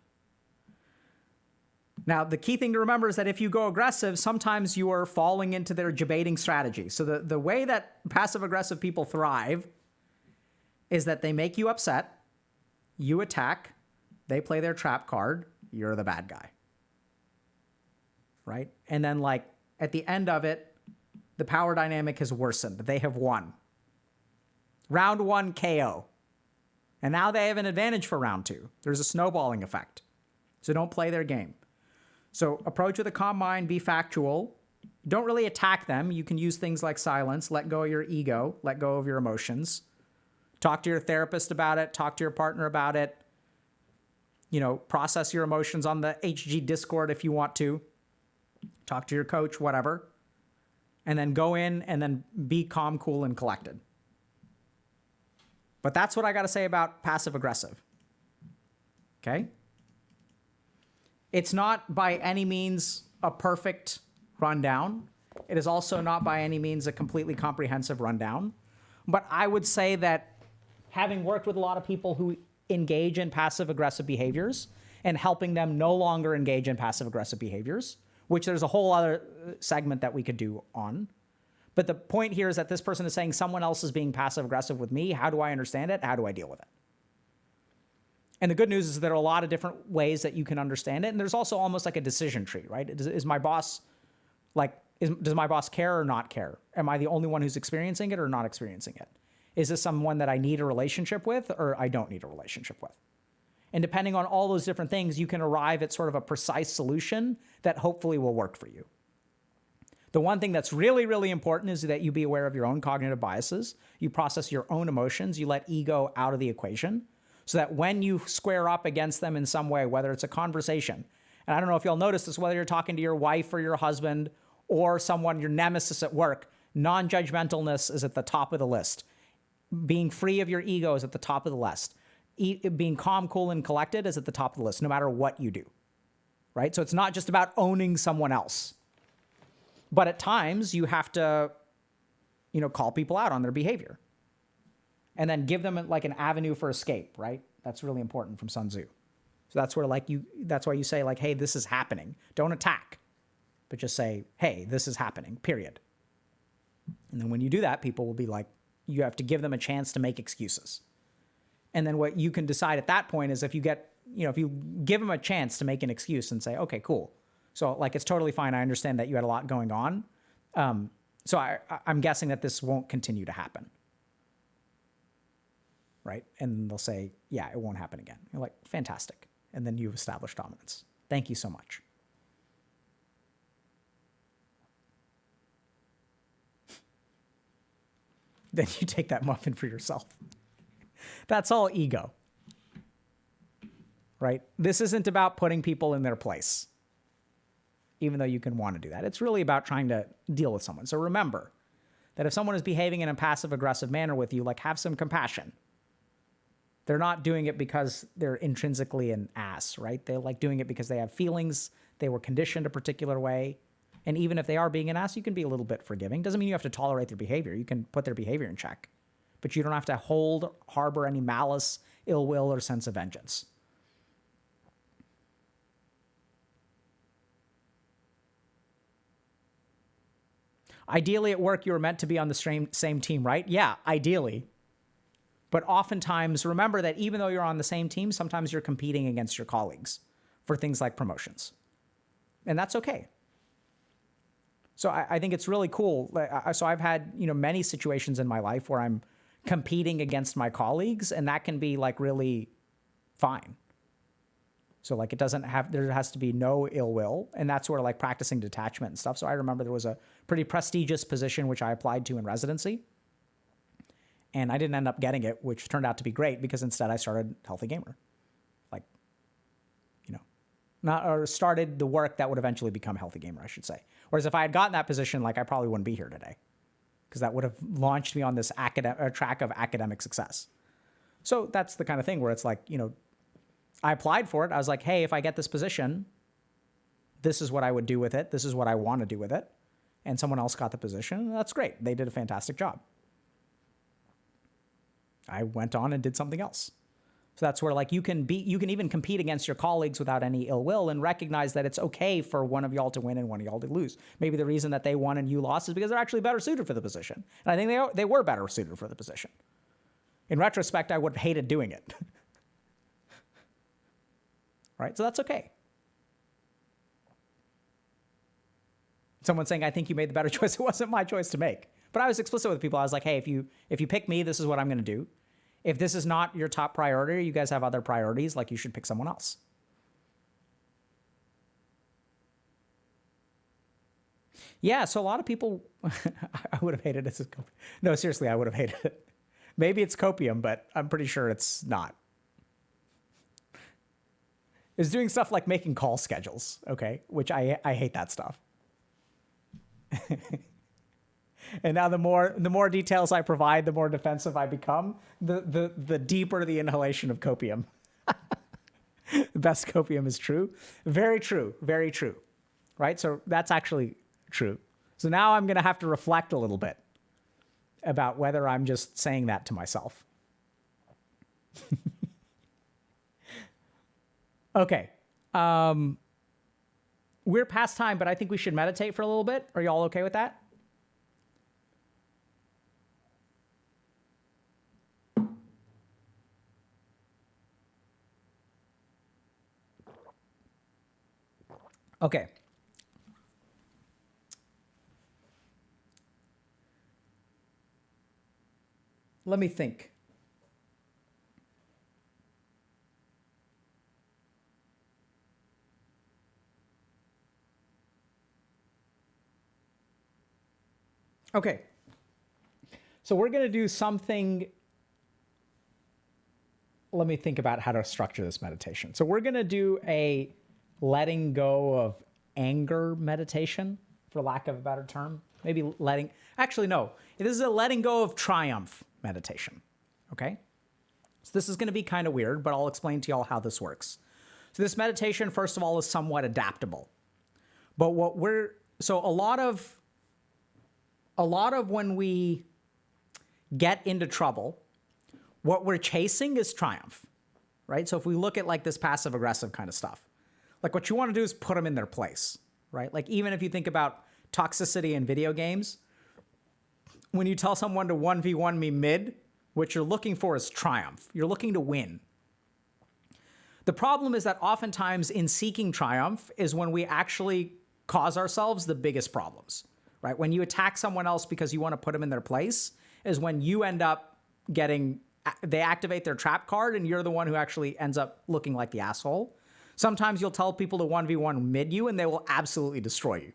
Speaker 1: Now, the key thing to remember is that if you go aggressive, sometimes you are falling into their debating strategy. So the way that passive-aggressive people thrive is that they make you upset, you attack, they play their trap card, you're the bad guy. Right? And then, at the end of it, the power dynamic has worsened. They have won. Round 1, KO. And now they have an advantage for round 2. There's a snowballing effect. So don't play their game. So approach with a calm mind, be factual. Don't really attack them. You can use things like silence, let go of your ego, let go of your emotions. Talk to your therapist about it, talk to your partner about it. Process your emotions on the HG Discord if you want to. Talk to your coach, whatever. And then go in and then be calm, cool, and collected. But that's what I got to say about passive aggressive. Okay? It's not by any means a perfect rundown. It is also not by any means a completely comprehensive rundown. But I would say that having worked with a lot of people who engage in passive aggressive behaviors and helping them no longer engage in passive aggressive behaviors, which there's a whole other segment that we could do on. But the point here is that this person is saying someone else is being passive aggressive with me. How do I understand it? How do I deal with it? And the good news is there are a lot of different ways that you can understand it. And there's also almost like a decision tree, right? Is my boss does my boss care or not care? Am I the only one who's experiencing it or not experiencing it? Is this someone that I need a relationship with or I don't need a relationship with? And depending on all those different things, you can arrive at sort of a precise solution that hopefully will work for you. The one thing that's really, really important is that you be aware of your own cognitive biases. You process your own emotions. You let ego out of the equation so that when you square up against them in some way, whether it's a conversation, and I don't know if you'll notice this, whether you're talking to your wife or your husband or someone, your nemesis at work, non-judgmentalness is at the top of the list. Being free of your ego is at the top of the list. Being calm, cool, and collected is at the top of the list, no matter what you do, right? So it's not just about owning someone else. But at times you have to, call people out on their behavior and then give them like an avenue for escape, right? That's really important from Sun Tzu. So that's where that's why you say like, hey, this is happening. Don't attack, but just say, hey, this is happening, period. And then when you do that, people will be like, you have to give them a chance to make excuses. And then what you can decide at that point is if you give them a chance to make an excuse and say, okay, cool. So like, it's totally fine. I understand that you had a lot going on. So I'm guessing that this won't continue to happen. Right? And they'll say, yeah, it won't happen again. You're like, fantastic. And then you've established dominance. Thank you so much. Then you take that muffin for yourself. That's all ego. Right? This isn't about putting people in their place, even though you can want to do that. It's really about trying to deal with someone. So remember that if someone is behaving in a passive-aggressive manner with you, like, have some compassion. They're not doing it because they're intrinsically an ass, right? They're like doing it because they have feelings. They were conditioned a particular way. And even if they are being an ass, you can be a little bit forgiving. Doesn't mean you have to tolerate their behavior. You can put their behavior in check. But you don't have to harbor any malice, ill will, or sense of vengeance. Ideally, at work, you were meant to be on the same team, right? Yeah, ideally. But oftentimes, remember that even though you're on the same team, sometimes you're competing against your colleagues for things like promotions. And that's okay. So I think it's really cool. So I've had, many situations in my life where I'm competing against my colleagues, and that can be like really fine. So like there has to be no ill will, and that's where like practicing detachment and stuff. So I remember there was a pretty prestigious position which I applied to in residency, and I didn't end up getting it, which turned out to be great because instead I started Healthy Gamer, started the work that would eventually become Healthy Gamer, I should say. Whereas if I had gotten that position, I probably wouldn't be here today, because that would have launched me on this track of academic success. So that's the kind of thing where it's like, I applied for it. I was like, hey, if I get this position, this is what I would do with it. This is what I want to do with it. And someone else got the position. That's great. They did a fantastic job. I went on and did something else. So that's where you can even compete against your colleagues without any ill will, and recognize that it's okay for one of y'all to win and one of y'all to lose. Maybe the reason that they won and you lost is because they're actually better suited for the position. And I think they were better suited for the position. In retrospect, I would have hated doing it. Right? So that's okay. Someone saying, I think you made the better choice. It wasn't my choice to make. But I was explicit with people. I was like, hey, if you pick me, this is what I'm going to do. If this is not your top priority, you guys have other priorities, you should pick someone else. Yeah, so a lot of people, I would have hated it. No, seriously, I would have hated it. Maybe it's copium, but I'm pretty sure it's not. It's doing stuff like making call schedules, okay? Which I hate that stuff. And now the more details I provide, the more defensive I become, the deeper the inhalation of copium. The best copium is true. Very true. Very true. Right? So that's actually true. So now I'm going to have to reflect a little bit about whether I'm just saying that to myself. Okay. We're past time, but I think we should meditate for a little bit. Are you all okay with that? Okay. Let me think. Okay. So we're going to do something. Let me think about how to structure this meditation. So we're going to do a letting go of anger meditation, for lack of a better term. Maybe actually, no. This is a letting go of triumph meditation. Okay? So this is going to be kind of weird, but I'll explain to y'all how this works. So this meditation, first of all, is somewhat adaptable. But a lot of when we get into trouble, what we're chasing is triumph, right? So if we look at like this passive aggressive kind of stuff, like what you want to do is put them in their place, right? Like even if you think about toxicity in video games, when you tell someone to 1v1 me mid, what you're looking for is triumph. You're looking to win. The problem is that oftentimes in seeking triumph is when we actually cause ourselves the biggest problems, right? When you attack someone else because you want to put them in their place is when you end up they activate their trap card and you're the one who actually ends up looking like the asshole. Sometimes you'll tell people to 1v1 mid you and they will absolutely destroy you,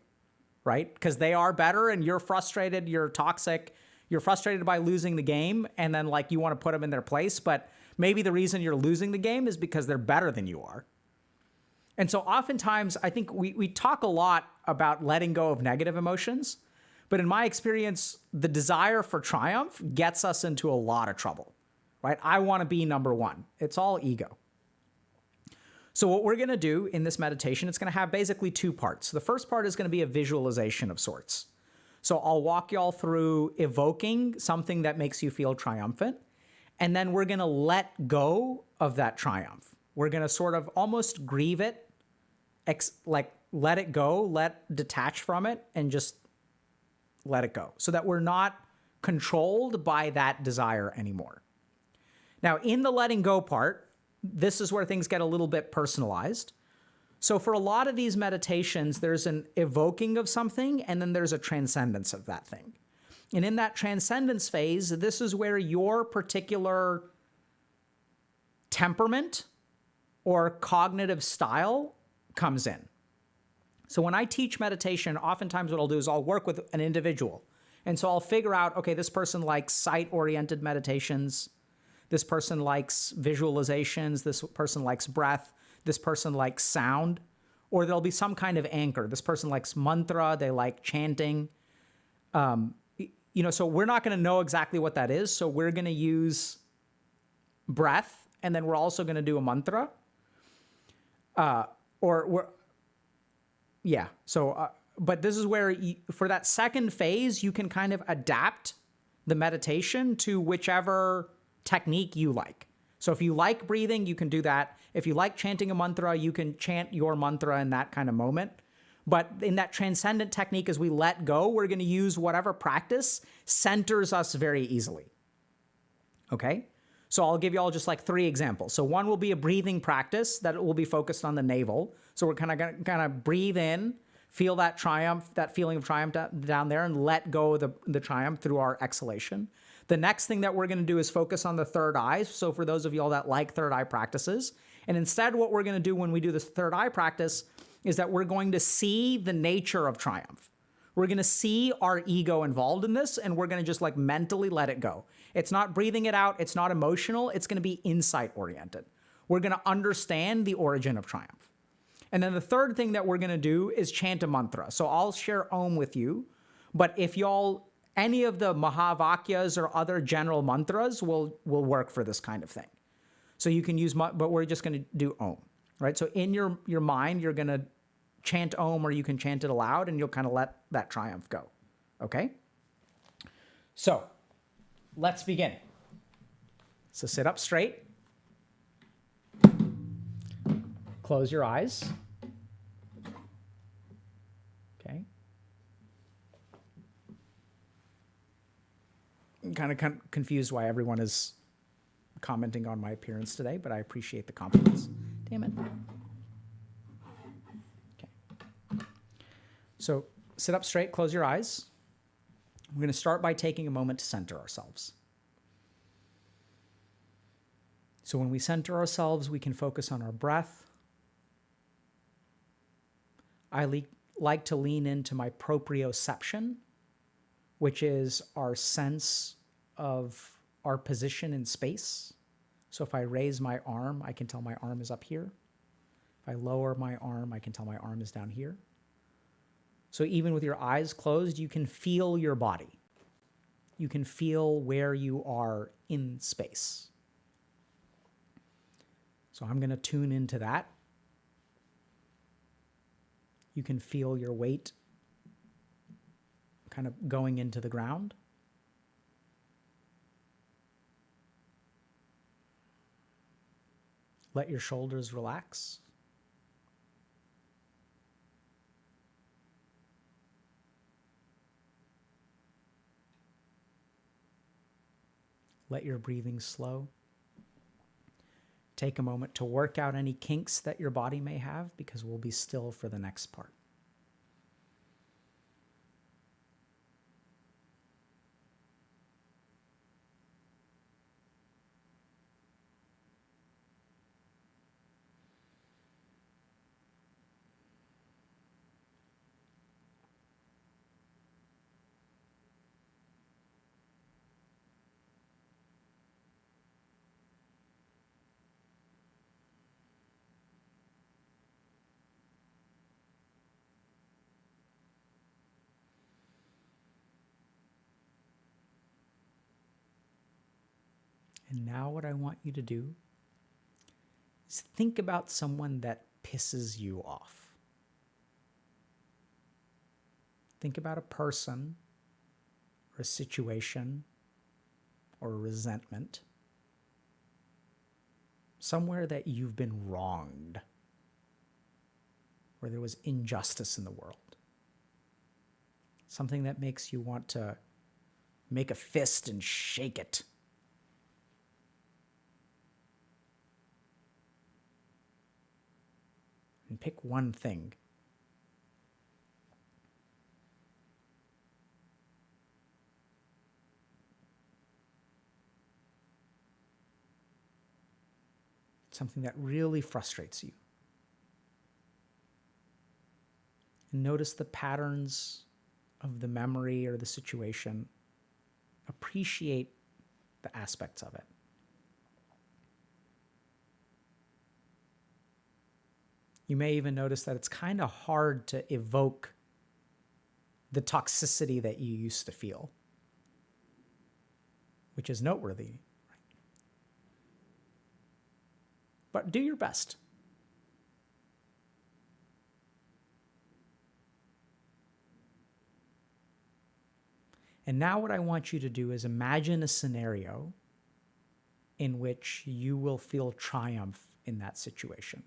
Speaker 1: right? Because they are better and you're frustrated, you're toxic, you're frustrated by losing the game, and then like you want to put them in their place, but maybe the reason you're losing the game is because they're better than you are. And so oftentimes I think we talk a lot about letting go of negative emotions, but in my experience, the desire for triumph gets us into a lot of trouble, right? I want to be number one. It's all ego. So what we're going to do in this meditation, it's going to have basically two parts. The first part is going to be a visualization of sorts. So I'll walk y'all through evoking something that makes you feel triumphant, and then we're going to let go of that triumph. We're going to sort of almost grieve it, like let it go, detach from it, and just let it go so that we're not controlled by that desire anymore. Now, in the letting go part, this is where things get a little bit personalized. So for a lot of these meditations, there's an evoking of something, and then there's a transcendence of that thing. And in that transcendence phase, this is where your particular temperament or cognitive style comes in. So when I teach meditation, oftentimes what I'll do is I'll work with an individual. And so I'll figure out, okay, this person likes sight-oriented meditations. This person likes visualizations. This person likes breath. This person likes sound. Or there'll be some kind of anchor. This person likes mantra. They like chanting. So we're not going to know exactly what that is. So we're going to use breath, and then we're also going to do a mantra. But this is where for that second phase, you can kind of adapt the meditation to whichever technique you like. So if you like breathing, you can do that. If you like chanting a mantra, you can chant your mantra in that kind of moment. But in that transcendent technique, as we let go, we're going to use whatever practice centers us very easily. Okay? So I'll give you all just like 3 examples. So one will be a breathing practice that will be focused on the navel. So we're kind of breathe in, feel that triumph, that feeling of triumph down there, and let go of the triumph through our exhalation. The next thing that we're going to do is focus on the third eye. So for those of y'all that like third eye practices, and instead what we're going to do when we do this third eye practice is that we're going to see the nature of triumph. We're going to see our ego involved in this, and we're going to just like mentally let it go. It's not breathing it out. It's not emotional. It's going to be insight oriented. We're going to understand the origin of triumph. And then the third thing that we're going to do is chant a mantra. So I'll share Om with you, but if y'all, any of the Mahavakyas or other general mantras will work for this kind of thing. So you can use, but we're just going to do Om, right? So in your mind, you're going to chant Om, or you can chant it aloud, and you'll kind of let that triumph go, okay? So let's begin. So sit up straight. Close your eyes. Okay. I'm kind of confused why everyone is commenting on my appearance today, but I appreciate the compliments. Damn it. Okay. So sit up straight, close your eyes. We're going to start by taking a moment to center ourselves. So when we center ourselves, we can focus on our breath. I like to lean into my proprioception, which is our sense of our position in space. So if I raise my arm, I can tell my arm is up here. If I lower my arm, I can tell my arm is down here. So even with your eyes closed, you can feel your body. You can feel where you are in space. So I'm going to tune into that. You can feel your weight kind of going into the ground. Let your shoulders relax. Let your breathing slow. Take a moment to work out any kinks that your body may have, because we'll be still for the next part. And now what I want you to do is think about someone that pisses you off. Think about a person or a situation or a resentment, somewhere that you've been wronged, where there was injustice in the world. Something that makes you want to make a fist and shake it. And pick one thing. Something that really frustrates you. And notice the patterns of the memory or the situation. Appreciate the aspects of it. You may even notice that it's kind of hard to evoke the toxicity that you used to feel, which is noteworthy. But do your best. And now what I want you to do is imagine a scenario in which you will feel triumph in that situation.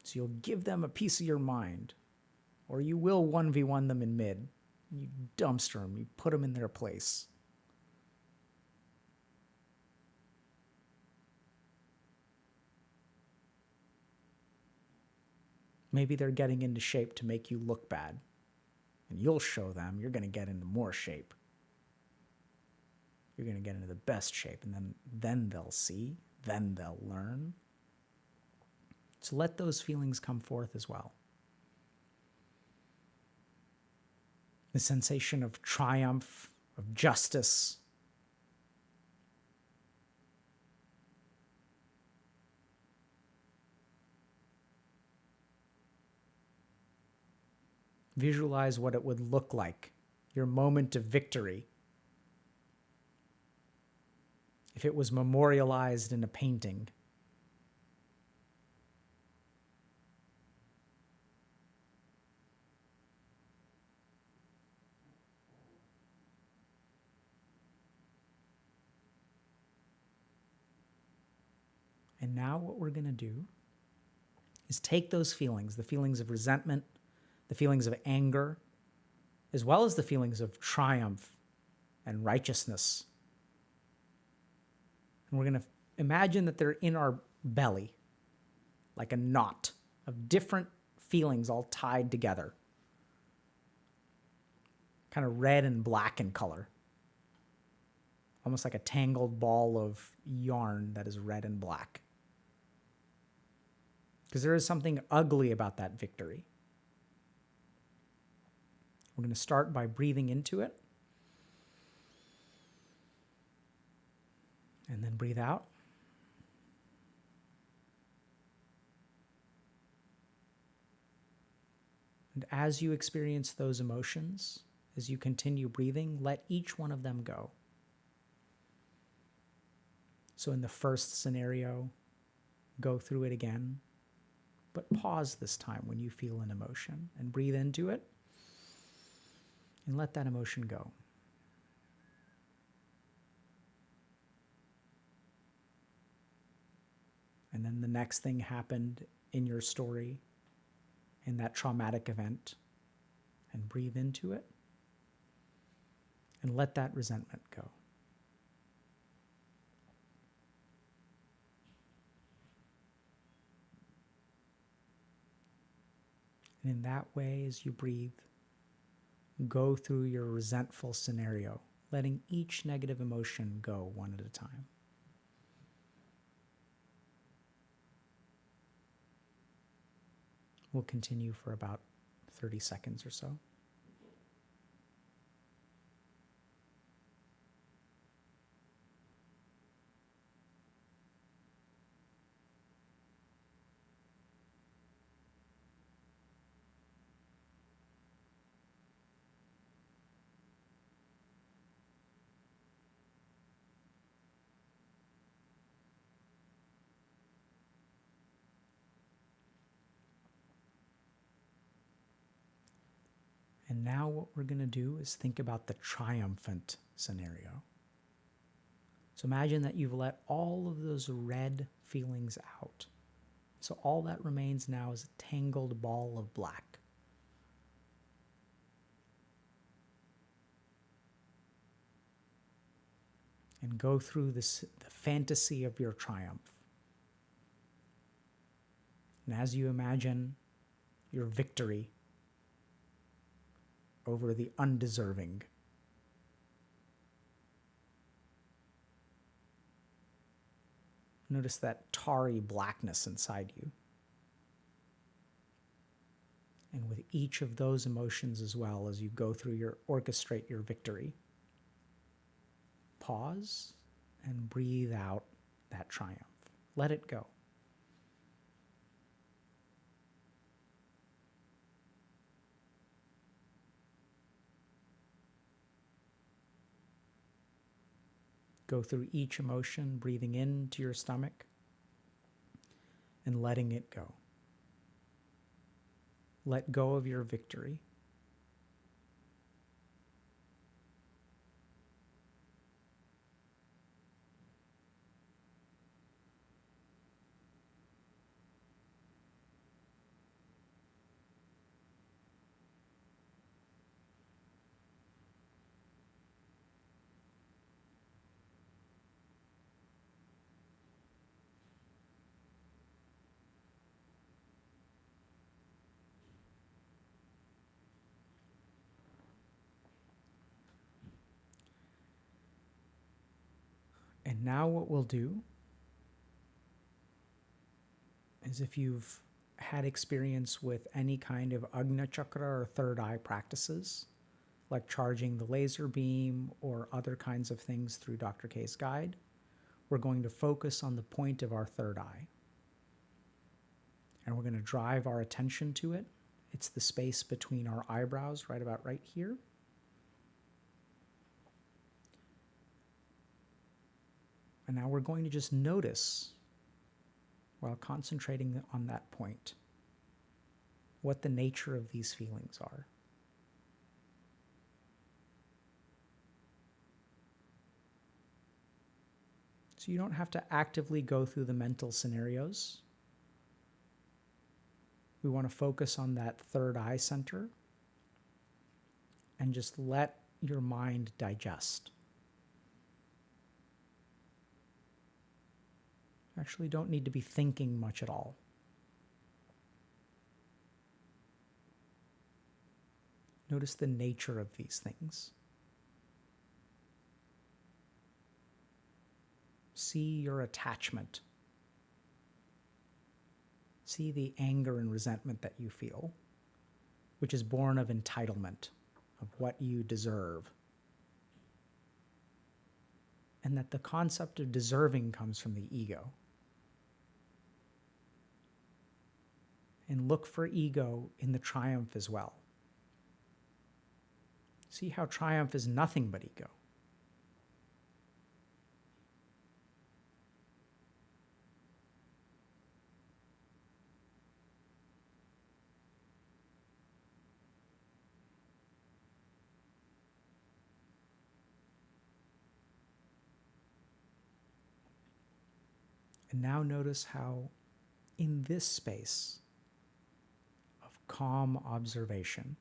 Speaker 1: So you'll give them a piece of your mind, or you will 1v1 them in mid. You dumpster them, you put them in their place. Maybe they're getting into shape to make you look bad, and you'll show them you're going to get into more shape. You're going to get into the best shape, and then they'll see, then they'll learn. So let those feelings come forth as well. The sensation of triumph, of justice. Visualize what it would look like, your moment of victory, if it was memorialized in a painting. And now what we're going to do is take those feelings, the feelings of resentment, the feelings of anger, as well as the feelings of triumph and righteousness. And we're going to imagine that they're in our belly, like a knot of different feelings all tied together, kind of red and black in color, almost like a tangled ball of yarn that is red and black. Because there is something ugly about that victory. We're going to start by breathing into it. And then breathe out. And as you experience those emotions, as you continue breathing, let each one of them go. So in the first scenario, go through it again, but pause this time when you feel an emotion and breathe into it and let that emotion go. And then the next thing happened in your story, in that traumatic event, and breathe into it and let that resentment go. And in that way, as you breathe, go through your resentful scenario, letting each negative emotion go one at a time. We'll continue for about 30 seconds or so. And now what we're going to do is think about the triumphant scenario. So imagine that you've let all of those red feelings out. So all that remains now is a tangled ball of black. And go through the fantasy of your triumph. And as you imagine your victory over the undeserving, notice that tarry blackness inside you. And with each of those emotions as well, as you go through orchestrate your victory, pause and breathe out that triumph. Let it go. Go through each emotion, breathing into your stomach and letting it go. Let go of your victory. And now what we'll do is, if you've had experience with any kind of Agna Chakra or third eye practices, like charging the laser beam or other kinds of things through Dr. K's guide, we're going to focus on the point of our third eye. And we're going to drive our attention to it. It's the space between our eyebrows, right about right here. And now we're going to just notice, while concentrating on that point, what the nature of these feelings are. So you don't have to actively go through the mental scenarios. We want to focus on that third eye center and just let your mind digest. You actually don't need to be thinking much at all. Notice the nature of these things. See your attachment. See the anger and resentment that you feel, which is born of entitlement, of what you deserve. And that the concept of deserving comes from the ego. And look for ego in the triumph as well. See how triumph is nothing but ego. And now notice how in this space of calm observation,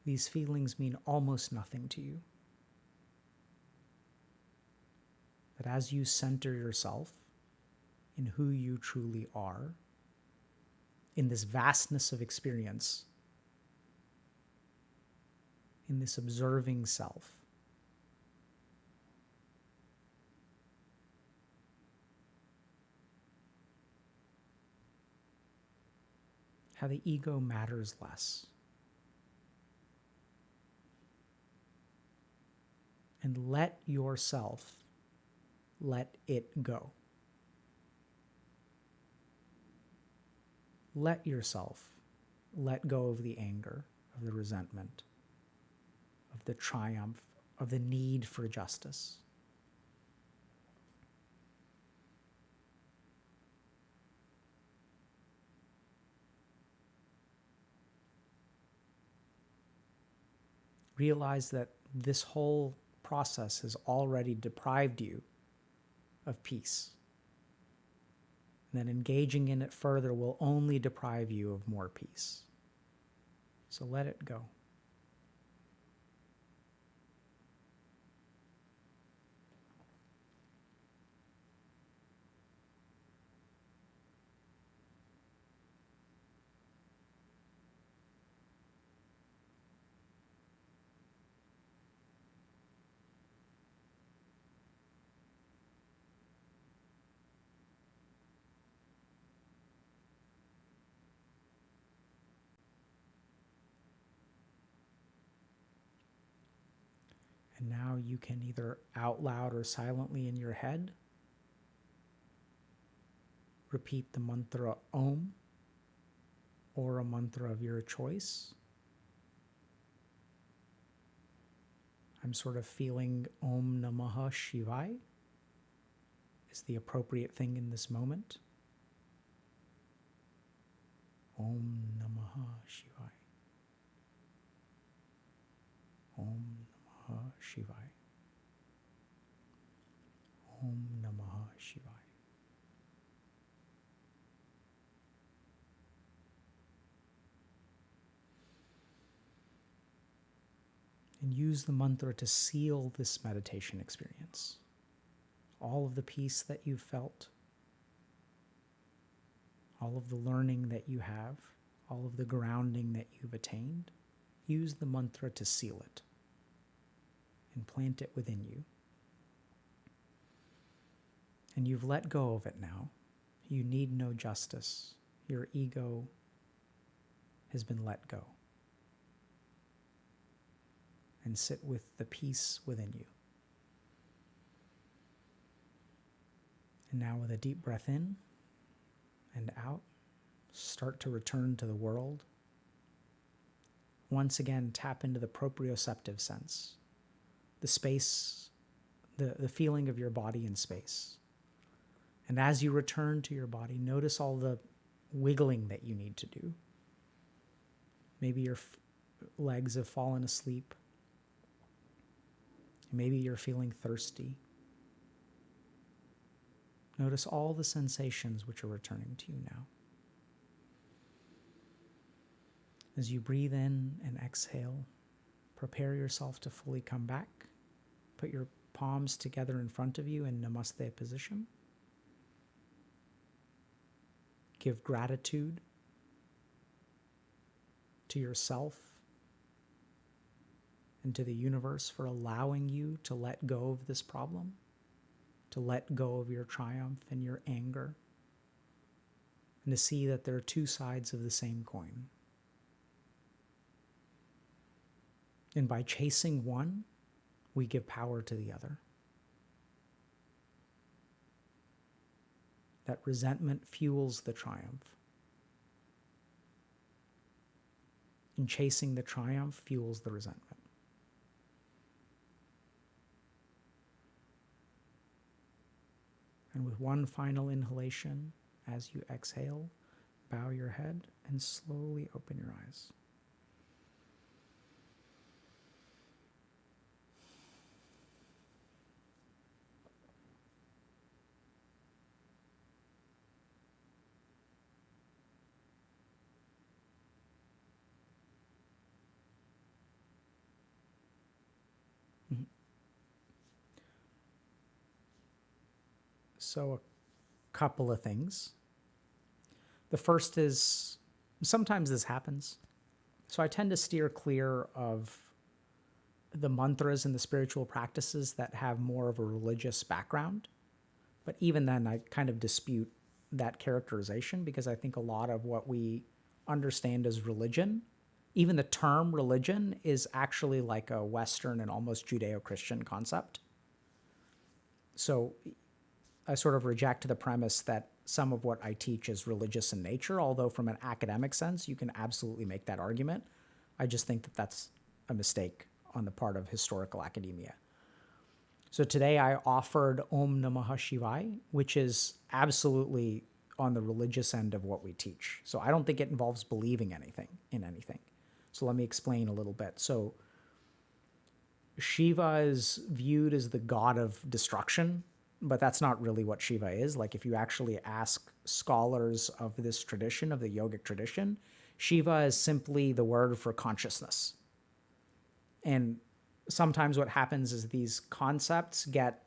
Speaker 1: these feelings mean almost nothing to you. That as you center yourself in who you truly are, in this vastness of experience, in this observing self, how the ego matters less. And let yourself let it go. Let yourself let go of the anger, of the resentment, of the triumph, of the need for justice. Realize that this whole process has already deprived you of peace. And that engaging in it further will only deprive you of more peace. So let it go. And now you can either out loud or silently in your head repeat the mantra Om or a mantra of your choice. I'm sort of feeling Om Namaha Shivaya is the appropriate thing in this moment. Om Namaha Shivaya. Om Namaha Shivaya. Om Namaha Shivaya. And use the mantra to seal this meditation experience. All of the peace that you've felt, all of the learning that you have, all of the grounding that you've attained, use the mantra to seal it and plant it within you. And you've let go of it now. You need no justice. Your ego has been let go. And sit with the peace within you. And now with a deep breath in and out, start to return to the world. Once again, tap into the proprioceptive sense, the space, the feeling of your body in space. And as you return to your body, notice all the wiggling that you need to do. Maybe your legs have fallen asleep. Maybe you're feeling thirsty. Notice all the sensations which are returning to you now. As you breathe in and exhale, prepare yourself to fully come back. Put your palms together in front of you in Namaste position. Give gratitude to yourself and to the universe for allowing you to let go of this problem, to let go of your triumph and your anger, and to see that there are two sides of the same coin. And by chasing one, we give power to the other. That resentment fuels the triumph. And chasing the triumph fuels the resentment. And with one final inhalation, as you exhale, bow your head and slowly open your eyes. So a couple of things. The first is sometimes this happens. So I tend to steer clear of the mantras and the spiritual practices that have more of a religious background. But even then, I kind of dispute that characterization because I think a lot of what we understand as religion, even the term religion, is actually like a Western and almost Judeo-Christian concept. So I sort of reject the premise that some of what I teach is religious in nature, although from an academic sense, you can absolutely make that argument. I just think that that's a mistake on the part of historical academia. So today I offered Om Namah Shivaya, which is absolutely on the religious end of what we teach. So I don't think it involves believing in anything. So let me explain a little bit. So Shiva is viewed as the god of destruction, but that's not really what Shiva is. Like if you actually ask scholars of this tradition, of the yogic tradition, Shiva is simply the word for consciousness. And sometimes what happens is these concepts get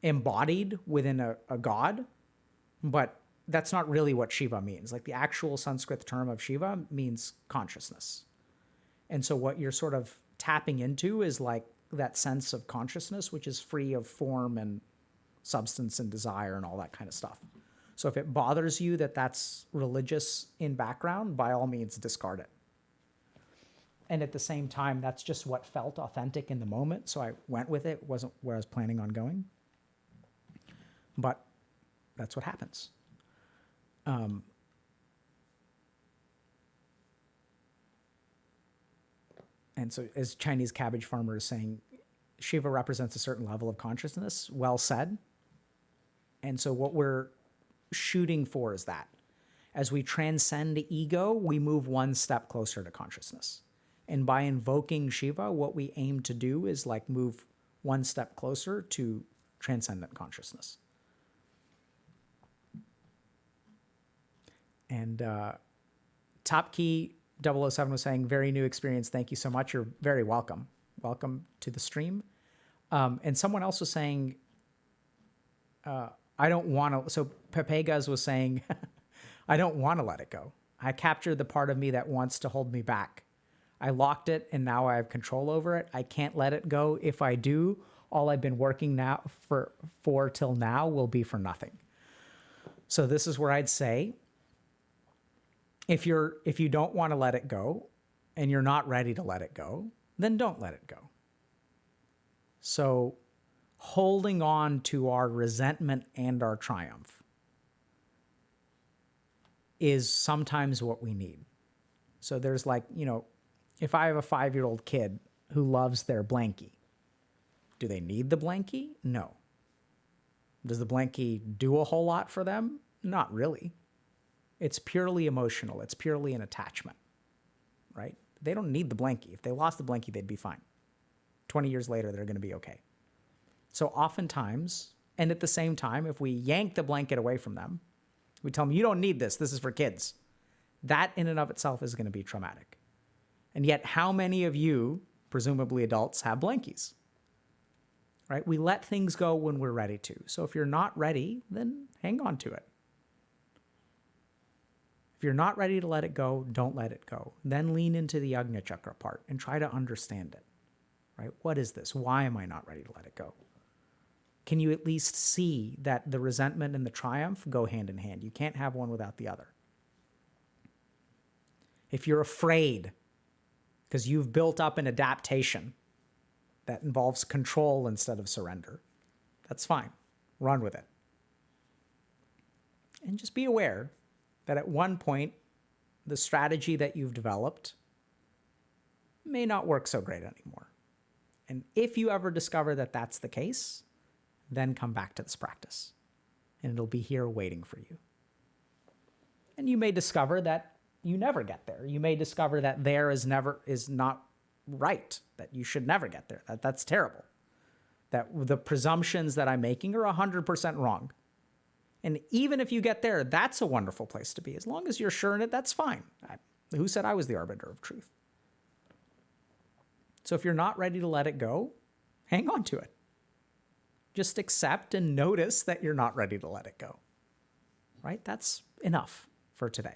Speaker 1: embodied within a god, but that's not really what Shiva means. Like the actual Sanskrit term of Shiva means consciousness. And so what you're sort of tapping into is like that sense of consciousness, which is free of form and substance and desire and all that kind of stuff. So if it bothers you that that's religious in background, by all means, discard it. And at the same time, that's just what felt authentic in the moment. So I went with it. It wasn't where I was planning on going. But that's what happens. And so as Chinese cabbage farmer is saying, Shiva represents a certain level of consciousness. Well said. And so what we're shooting for is that. As we transcend ego, we move one step closer to consciousness. And by invoking Shiva, what we aim to do is like move one step closer to transcendent consciousness. And Top Key 007 was saying, very new experience. Thank you so much. You're very welcome. Welcome to the stream. And someone else was saying, I don't want to, so Pepegas was saying, I don't want to let it go. I captured the part of me that wants to hold me back. I locked it and now I have control over it. I can't let it go. If I do, all I've been working now for till now will be for nothing. So this is where I'd say, if you don't want to let it go and you're not ready to let it go, then don't let it go. So holding on to our resentment and our triumph is sometimes what we need. So there's like, if I have a 5-year-old kid who loves their blankie, do they need the blankie? No. Does the blankie do a whole lot for them? Not really. It's purely emotional. It's purely an attachment, right? They don't need the blankie. If they lost the blankie, they'd be fine. 20 years later, they're going to be okay. So oftentimes, and at the same time, if we yank the blanket away from them, we tell them, you don't need this. This is for kids. That in and of itself is going to be traumatic. And yet, how many of you, presumably adults, have blankies? Right? We let things go when we're ready to. So if you're not ready, then hang on to it. If you're not ready to let it go, don't let it go. Then lean into the Ajna Chakra part and try to understand it. Right? What is this? Why am I not ready to let it go? Can you at least see that the resentment and the triumph go hand in hand? You can't have one without the other. if you're afraid because you've built up an adaptation that involves control instead of surrender, that's fine. Run with it. And just be aware that at one point, the strategy that you've developed may not work so great anymore. And if you ever discover that that's the case, then come back to this practice. And it'll be here waiting for you. And you may discover that you never get there. You may discover that there is not right, that you should never get there. That's terrible. That the presumptions that I'm making are 100% wrong. And even if you get there, that's a wonderful place to be. As long as you're sure in it, that's fine. Who said I was the arbiter of truth? So if you're not ready to let it go, hang on to it. Just accept and notice that you're not ready to let it go. Right? That's enough for today.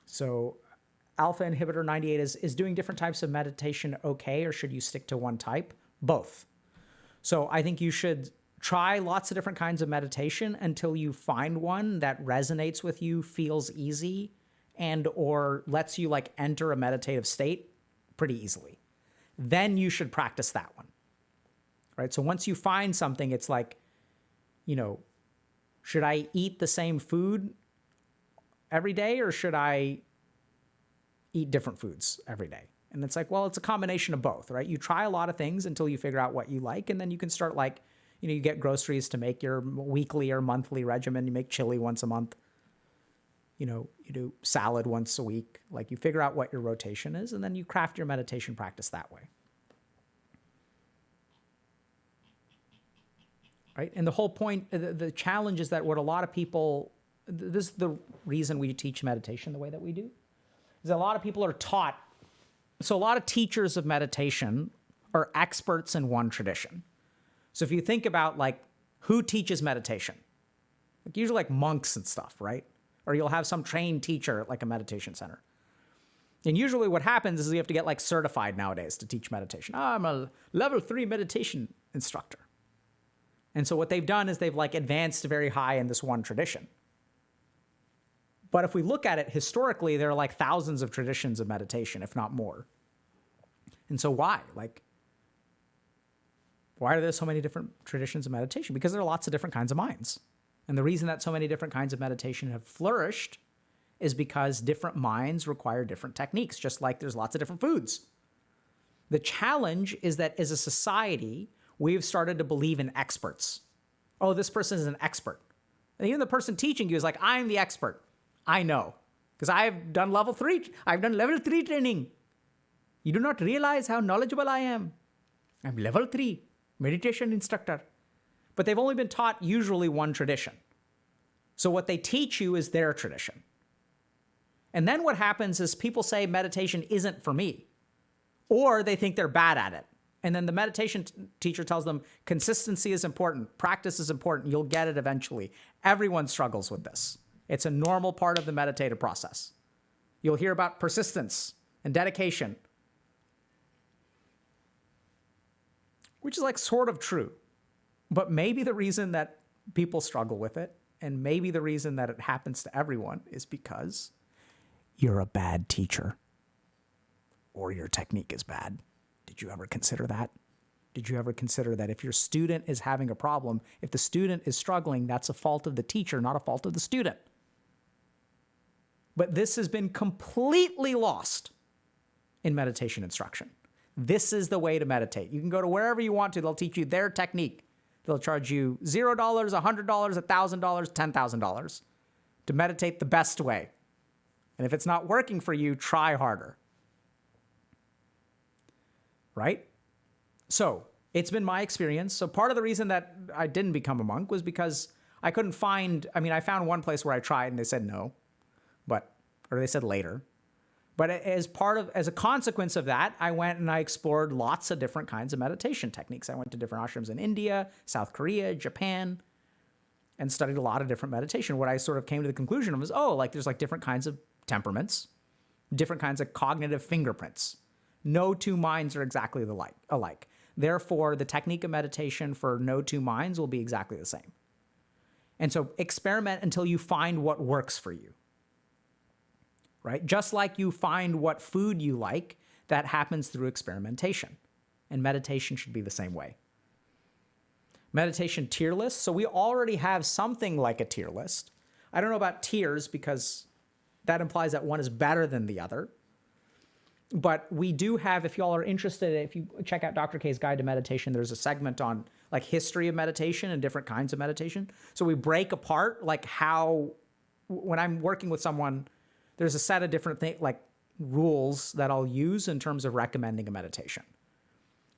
Speaker 1: So alpha inhibitor 98 is doing different types of meditation okay, or should you stick to one type? Both. So I think you should try lots of different kinds of meditation until you find one that resonates with you, feels easy, and or lets you like enter a meditative state pretty easily. Then you should practice that one. Right? So once you find something, it's like, should I eat the same food every day, or should I eat different foods every day? And it's like, well, it's a combination of both, right? You try a lot of things until you figure out what you like, and then you can start you get groceries to make your weekly or monthly regimen. You make chili once a month. You do salad once a week. Like, you figure out what your rotation is, and then you craft your meditation practice that way. Right? And the whole point, the challenge is that what a lot of people, this is the reason we teach meditation the way that we do, is that a lot of people are taught. So a lot of teachers of meditation are experts in one tradition. So if you think about who teaches meditation, usually monks and stuff, right? Or you'll have some trained teacher at a meditation center. And usually what happens is you have to get certified nowadays to teach meditation. I'm a level 3 meditation instructor. And so what they've done is they've advanced very high in this one tradition. But if we look at it historically, there are thousands of traditions of meditation, if not more. And so why? Why are there so many different traditions of meditation? Because there are lots of different kinds of minds. And the reason that so many different kinds of meditation have flourished is because different minds require different techniques, just like there's lots of different foods. The challenge is that as a society, we've started to believe in experts. Oh, this person is an expert. And even the person teaching you is I'm the expert. I know, because I've done level 3. I've done level 3 training. You do not realize how knowledgeable I am. I'm level 3 meditation instructor. But they've only been taught usually one tradition. So what they teach you is their tradition. And then what happens is people say meditation isn't for me, or they think they're bad at it. And then the meditation teacher tells them consistency is important, practice is important, you'll get it eventually. Everyone struggles with this. It's a normal part of the meditative process. You'll hear about persistence and dedication, which is sort of true. But maybe the reason that people struggle with it, and maybe the reason that it happens to everyone, is because you're a bad teacher or your technique is bad. Did you ever consider that? Did you ever consider that if your student is having a problem, if the student is struggling, that's a fault of the teacher, not a fault of the student? But this has been completely lost in meditation instruction. This is the way to meditate. You can go to wherever you want to. They'll teach you their technique. They'll charge you $0, $100, $1,000, $10,000 to meditate the best way. And if it's not working for you, try harder. Right? So it's been my experience. So part of the reason that I didn't become a monk was because I couldn't find, I found one place where I tried and they said no, or they said later. But as a consequence of that, I went and I explored lots of different kinds of meditation techniques. I went to different ashrams in India, South Korea, Japan, and studied a lot of different meditation. What I sort of came to the conclusion of was, there's different kinds of temperaments, different kinds of cognitive fingerprints. No two minds are exactly alike. Therefore, the technique of meditation for no two minds will be exactly the same. And so experiment until you find what works for you, right? Just like you find what food you like, that happens through experimentation. And meditation should be the same way. Meditation tier list. So we already have something like a tier list. I don't know about tiers because that implies that one is better than the other. But we do have, if y'all are interested, if you check out Dr. K's Guide to Meditation, there's a segment on like history of meditation and different kinds of meditation. So we break apart like how, when I'm working with someone, there's a set of different things, like rules that I'll use in terms of recommending a meditation.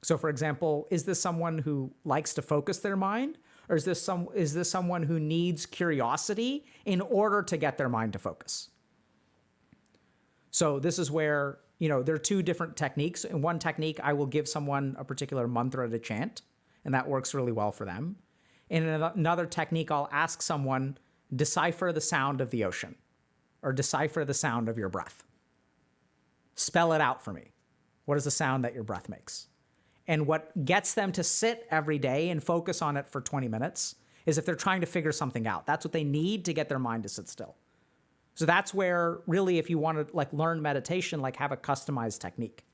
Speaker 1: So for example, is this someone who likes to focus their mind? Or is this someone who needs curiosity in order to get their mind to focus? So this is where, there are two different techniques. In one technique, I will give someone a particular mantra to chant, and that works really well for them. In another technique, I'll ask someone, decipher the sound of the ocean, or decipher the sound of your breath. Spell it out for me. What is the sound that your breath makes? And what gets them to sit every day and focus on it for 20 minutes is if they're trying to figure something out. That's what they need to get their mind to sit still. So that's where really, if you want to learn meditation, have a customized technique.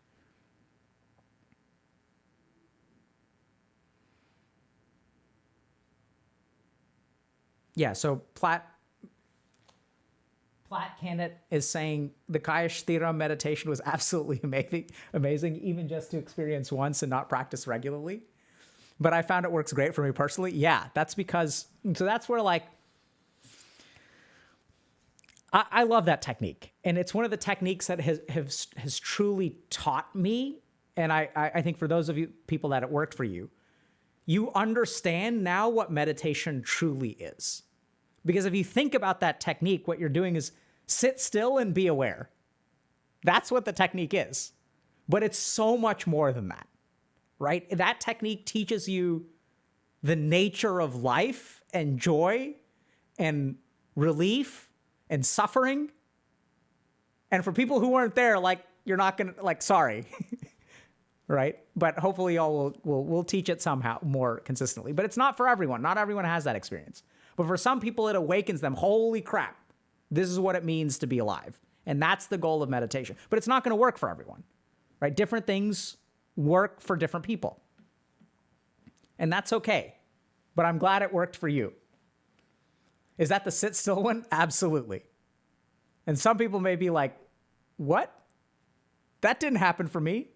Speaker 1: Yeah, so Platt Candidate is saying the Kaya Sthira meditation was absolutely amazing, even just to experience once and not practice regularly. But I found it works great for me personally. Yeah, that's because, so that's where I love that technique. And it's one of the techniques that has truly taught me. And I think for those of you people that it worked for you, you understand now what meditation truly is. Because if you think about that technique, what you're doing is sit still and be aware. That's what the technique is. But it's so much more than that, right? That technique teaches you the nature of life and joy and relief and suffering. And for people who weren't there, you're not going to, sorry, right? But hopefully y'all will teach it somehow more consistently. But it's not for everyone. Not everyone has that experience. But for some people, it awakens them. Holy crap, this is what it means to be alive. And that's the goal of meditation. But it's not going to work for everyone, right? Different things work for different people. And that's okay. But I'm glad it worked for you. Is that the sit still one? Absolutely. And some people may be like, what? That didn't happen for me.